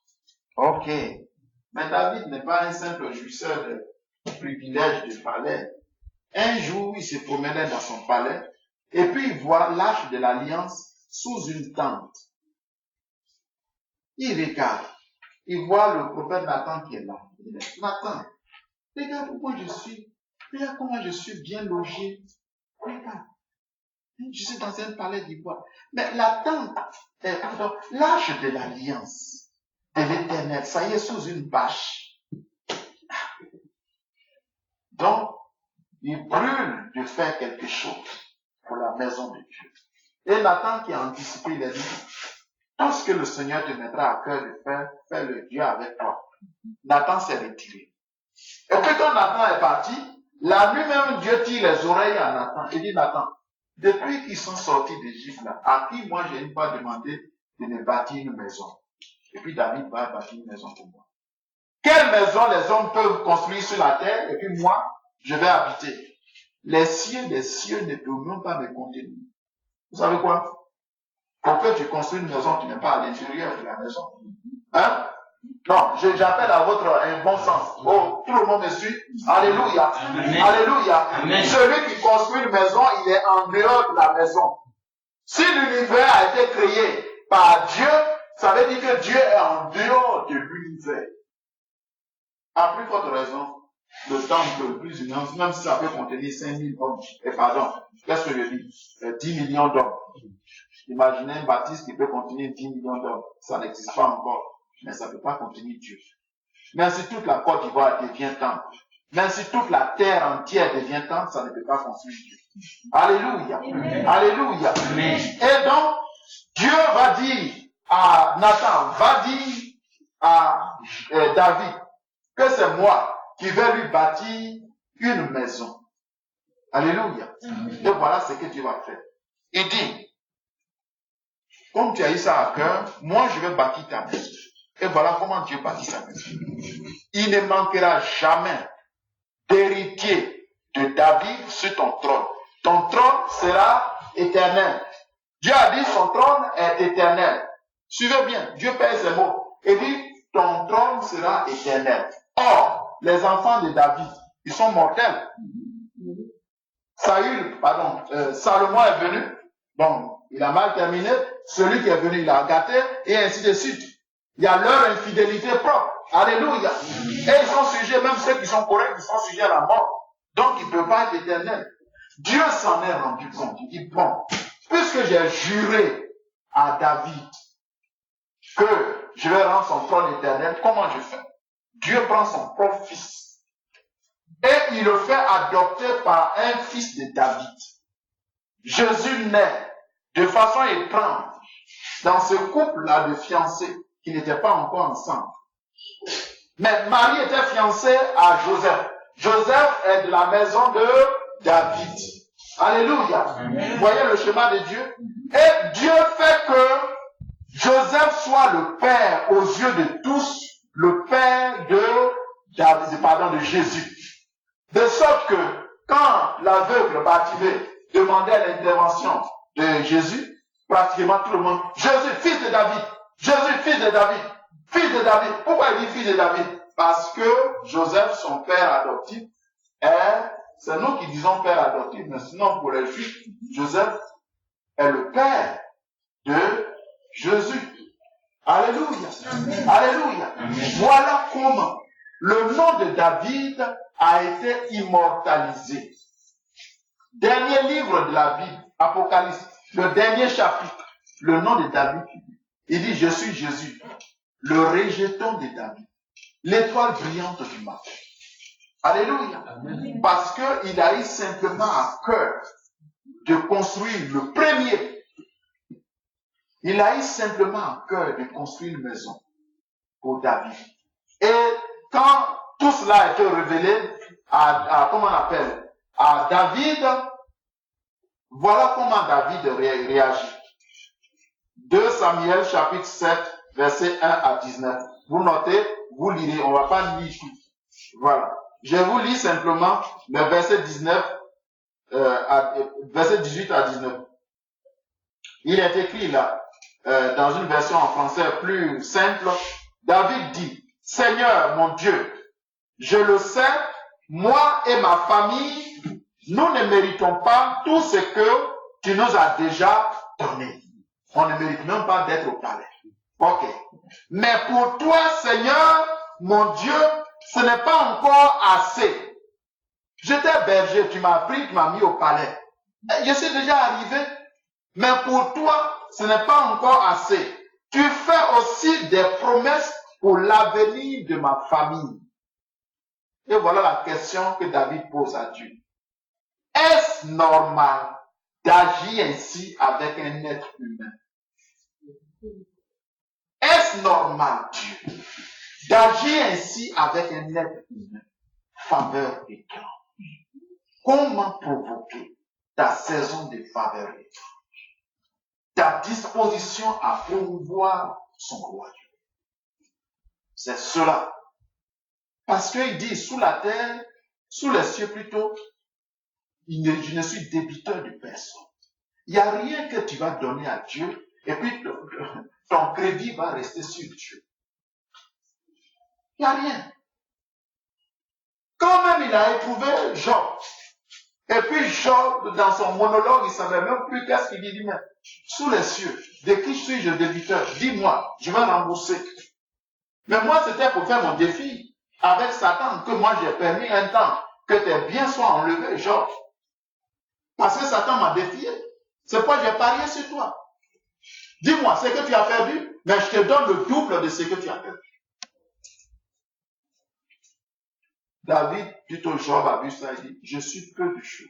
Ok. Mais David n'est pas un simple jouisseur privilège de palais. Un jour, il se promenait dans son palais et puis il voit l'arche de l'alliance sous une tente. Il regarde, il voit le prophète Nathan qui est là. Il dit, Nathan, regarde comment je suis, regarde comment je suis bien logé. Regarde, je suis dans un palais d'ivoire. Mais la tente, l'arche de l'alliance de l'Éternel, ça y est, sous une bâche. Donc, il brûle de faire quelque chose pour la maison de Dieu. Et Nathan qui a anticipé, il a dit, tout ce que le Seigneur te mettra à cœur de faire, fais-le Dieu avec toi. Nathan s'est retiré. Et puis quand Nathan est parti, la nuit même, Dieu tire les oreilles à Nathan. Il dit, Nathan, depuis qu'ils sont sortis d'Égypte, là, à qui moi je n'ai pas demandé de me bâtir une maison. Et puis David va bâtir une maison pour moi. Quelle maison les hommes peuvent construire sur la terre, et puis moi, je vais habiter. Les cieux ne peuvent pas me contenir. Vous savez quoi? Pour que tu construis une maison, tu n'es pas à l'intérieur de la maison. Hein? Non, j'appelle à votre un bon sens. Oh, tout le monde me suit. Alléluia. Amen. Alléluia. Amen. Celui qui construit une maison, il est en dehors de la maison. Si l'univers a été créé par Dieu, ça veut dire que Dieu est en dehors de l'univers. À plus forte raison, le temple plus immense, même si ça peut contenir 5000 hommes, qu'est-ce que je dis? 10 millions d'hommes. Imaginez un baptiste qui peut contenir 10 millions d'hommes. Ça n'existe pas encore, mais ça ne peut pas contenir Dieu. Même si toute la Côte d'Ivoire devient temple, même si toute la terre entière devient temple, ça ne peut pas construire Dieu. Alléluia. Amen. Alléluia. Amen. Et donc, Dieu va dire à Nathan, va dire à David, que c'est moi qui vais lui bâtir une maison. Alléluia. Amen. Et voilà ce que Dieu va faire. Il dit, comme tu as eu ça à cœur, moi je vais bâtir ta maison. Et voilà comment Dieu bâtit sa maison. Il ne manquera jamais d'héritier de David sur ton trône. Ton trône sera éternel. Dieu a dit son trône est éternel. Suivez bien, Dieu pèse ses mots. Il dit, ton trône sera éternel. Or, les enfants de David, ils sont mortels. Salomon est venu. Bon, il a mal terminé. Celui qui est venu, il a gâté. Et ainsi de suite. Il y a leur infidélité propre. Alléluia. Et ils sont sujets, même ceux qui sont corrects, ils sont sujets à la mort. Donc, ils ne peuvent pas être éternels. Dieu s'en est rendu compte. Il dit, bon, puisque j'ai juré à David que je vais rendre son trône éternel, comment je fais? Dieu prend son propre fils et il le fait adopter par un fils de David. Jésus naît de façon étrange dans ce couple-là de fiancés qui n'étaient pas encore ensemble. Mais Marie était fiancée à Joseph. Joseph est de la maison de David. Alléluia. Amen. Vous voyez le schéma de Dieu? Et Dieu fait que Joseph soit le père aux yeux de tous, le père de Jésus. De sorte que quand l'aveugle Bartimée demandait l'intervention de Jésus, pratiquement tout le monde, Jésus, fils de David, Jésus, fils de David, fils de David. Pourquoi il dit fils de David? Parce que Joseph, son père adoptif, c'est nous qui disons père adoptif, mais sinon pour les Juifs, Joseph est le père de Jésus. Alléluia. Amen. Alléluia. Amen. Voilà comment le nom de David a été immortalisé. Dernier livre de la Bible, Apocalypse, le dernier chapitre, le nom de David. Il dit, je suis Jésus, le rejeton de David, l'étoile brillante du matin. Alléluia. Amen. Parce qu'il a eu simplement à cœur de construire le premier. Il a eu simplement à cœur de construire une maison pour David. Et quand tout cela a été révélé à David, voilà comment David réagit. 2 Samuel chapitre 7, verset 1 à 19. Vous notez, vous lirez, on ne va pas lire tout. Voilà. Je vous lis simplement le verset 18 à 19. Il est écrit là, dans une version en français plus simple, David dit, Seigneur mon Dieu, je le sais, moi et ma famille, nous ne méritons pas tout ce que tu nous as déjà donné. On ne mérite même pas d'être au palais. Ok. Mais pour toi, Seigneur, mon Dieu, ce n'est pas encore assez. J'étais berger, tu m'as pris, tu m'as mis au palais. Je suis déjà arrivé. Mais pour toi, ce n'est pas encore assez. Tu fais aussi des promesses pour l'avenir de ma famille. Et voilà la question que David pose à Dieu. Est-ce normal d'agir ainsi avec un être humain? Est-ce normal, Dieu, d'agir ainsi avec un être humain? Faveur étrange. Comment provoquer ta saison de faveur étrange? Ta disposition à promouvoir son royaume. C'est cela. Parce qu'il dit, sous la terre, sous les cieux plutôt, je ne suis débiteur de personne. Il n'y a rien que tu vas donner à Dieu et puis ton crédit va rester sur Dieu. Il n'y a rien. Quand même il a éprouvé Job. Et puis Job, dans son monologue, il ne savait même plus qu'est-ce qu'il dit. Mais sous les cieux, de qui suis-je débiteur? Dis-moi, je vais rembourser. Mais moi, c'était pour faire mon défi avec Satan que moi j'ai permis un temps que tes biens soient enlevés, Job. Parce que Satan m'a défié. C'est pourquoi j'ai parié sur toi. Dis-moi ce que tu as perdu, mais je te donne le double de ce que tu as perdu. David, plutôt Job, a vu ça, il dit, je suis peu de choses.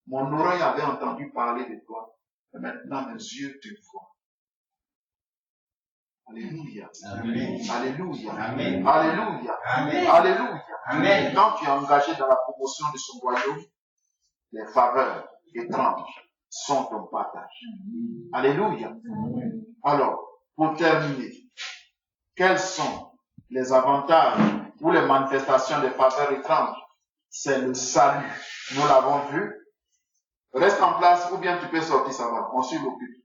Mon oreille avait entendu parler de toi, et maintenant mes yeux te voient. Alléluia. Amen. Alléluia. Amen. Alléluia. Amen. Alléluia. Amen. Quand tu es engagé dans la promotion de son royaume, les faveurs étranges sont ton partage. Alléluia. Alors, pour terminer, quels sont les avantages ou les manifestations des faveurs étranges? C'est le salut. Nous l'avons vu. Reste en place ou bien tu peux sortir, ça va. On suit le but.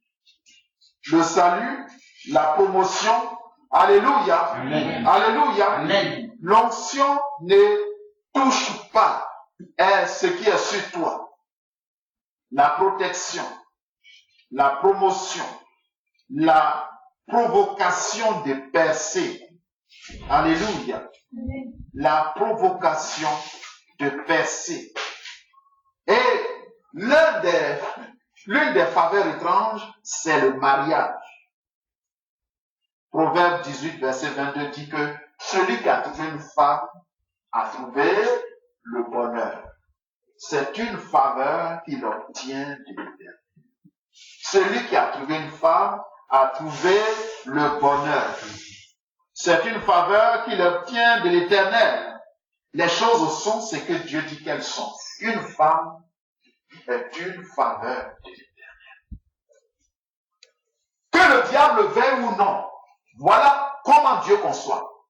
Le salut, la promotion. Alléluia. Amen. Alléluia. Amen. L'onction ne touche pas ce qui est sur toi. La protection, la promotion, la provocation de percer. Alléluia. La provocation de percer. Et l'une des faveurs étranges, c'est le mariage. Proverbe 18, verset 22 dit que celui qui a trouvé une femme a trouvé le bonheur. C'est une faveur qu'il obtient de l'Éternel. Celui qui a trouvé une femme a trouvé le bonheur. C'est une faveur qu'il obtient de l'Éternel. Les choses sont ce que Dieu dit qu'elles sont. Une femme est une faveur de l'Éternel. Que le diable veuille ou non, voilà comment Dieu conçoit.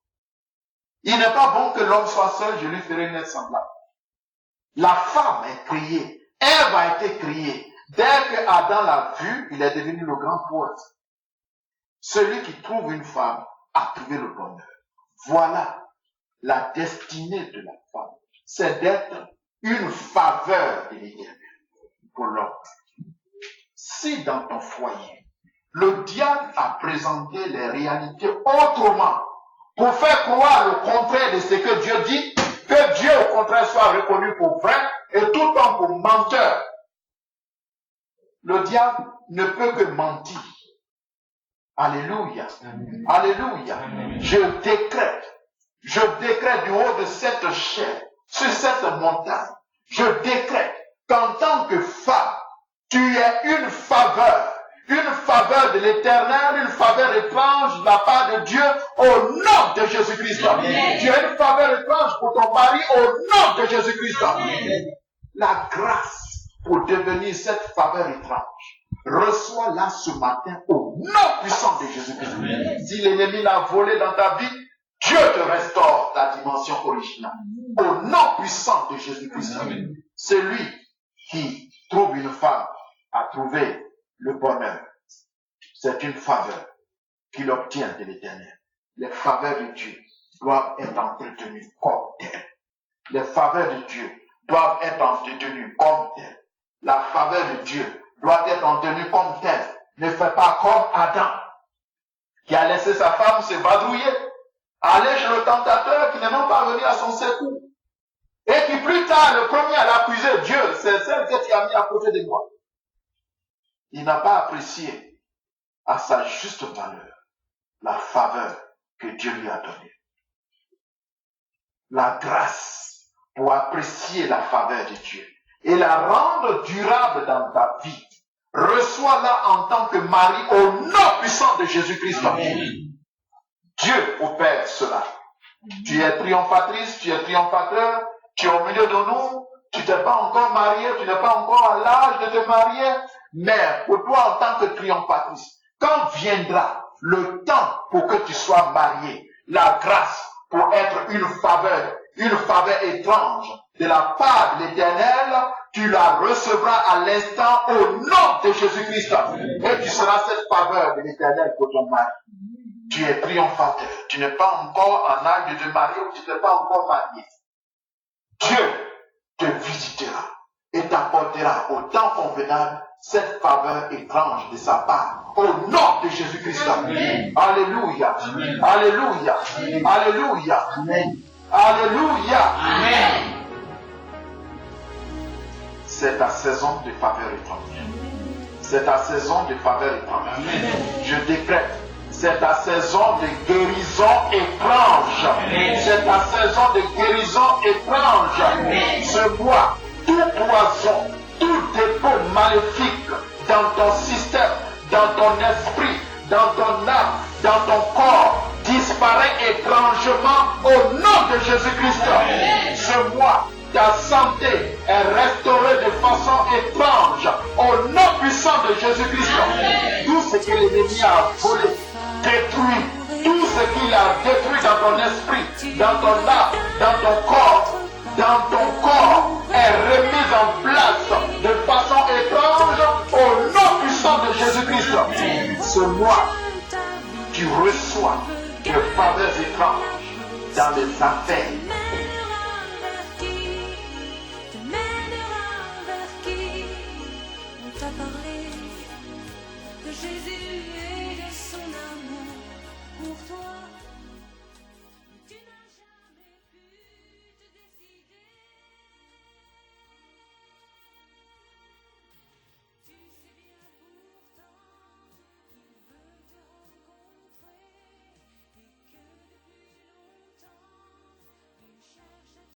Il n'est pas bon que l'homme soit seul, je lui ferai une être semblable. La femme est créée. Ève a été créée. Dès que Adam l'a vue, il est devenu le grand poète. Celui qui trouve une femme a trouvé le bonheur. Voilà la destinée de la femme. C'est d'être une faveur de l'Éternel pour l'homme. Si dans ton foyer, le diable a présenté les réalités autrement pour faire croire le contraire de ce que Dieu dit, que Dieu au contraire soit reconnu pour vrai et tout homme pour menteur. Le diable ne peut que mentir. Alléluia. Amen. Alléluia. Amen. Je décrète du haut de cette chair, sur cette montagne, je décrète qu'en tant que femme, tu es une faveur de l'Éternel, une faveur étrange de la part de Dieu au nom de Jésus-Christ. Tu as une faveur étrange pour ton mari au nom de Jésus-Christ. La grâce pour devenir cette faveur étrange, reçois-la ce matin au nom puissant de Jésus-Christ. Si l'ennemi l'a volé dans ta vie, Dieu te restaure ta dimension originale. Au nom puissant de Jésus-Christ. Celui qui trouve une femme a trouvé le bonheur. C'est une faveur qu'il obtient de l'Éternel. Les faveurs de Dieu doivent être entretenues comme telles. les faveurs de Dieu doivent être entretenues comme telles. La faveur de Dieu doit être entretenue comme telle. Ne fais pas comme Adam, qui a laissé sa femme se vadrouiller, aller chez le tentateur qui n'est même pas venu à son secours. Et qui plus tard, le premier à l'accuser, Dieu, c'est celle que tu as mis à côté de moi. Il n'a pas apprécié à sa juste valeur la faveur que Dieu lui a donnée. La grâce pour apprécier la faveur de Dieu et la rendre durable dans ta vie. Reçois-la en tant que mari au nom puissant de Jésus-Christ. Dieu opère cela. Tu es triomphatrice, tu es triomphateur, tu es au milieu de nous, tu n'es pas encore marié, tu n'es pas encore à l'âge de te marier, mais pour toi en tant que triomphatrice, quand viendra le temps pour que tu sois marié, la grâce pour être une faveur étrange de la part de l'Éternel, tu la recevras à l'instant au nom de Jésus-Christ. Et tu seras cette faveur de l'Éternel pour ton mari. Tu es triomphateur. Tu n'es pas encore en âge de te marier ou tu n'es pas encore marié. Dieu te visitera et t'apportera au temps convenable cette faveur étrange de sa part. Au nom de Jésus-Christ. Alléluia. Alléluia. Alléluia. Alléluia. Amen. C'est ta saison de faveur étrange. C'est ta saison de faveur étrange. Amen. Je décrète. C'est ta saison de guérison étrange. Amen. C'est ta saison de guérison étrange. Amen. Ce mois, tout poison, tout dépôt maléfique dans ton système, dans ton esprit, dans ton âme, dans ton corps, disparaît étrangement au nom de Jésus-Christ. Amen. Ce mois, ta santé est restaurée de façon étrange au nom puissant de Jésus-Christ. Amen. Tout ce que l'ennemi a volé, détruit, tout ce qu'il a détruit dans ton esprit, dans ton âme, dans ton corps est remis en place de façon étrange au nom puissant de Jésus-Christ. Ce mois, tu reçois des faveurs étranges dans les affaires,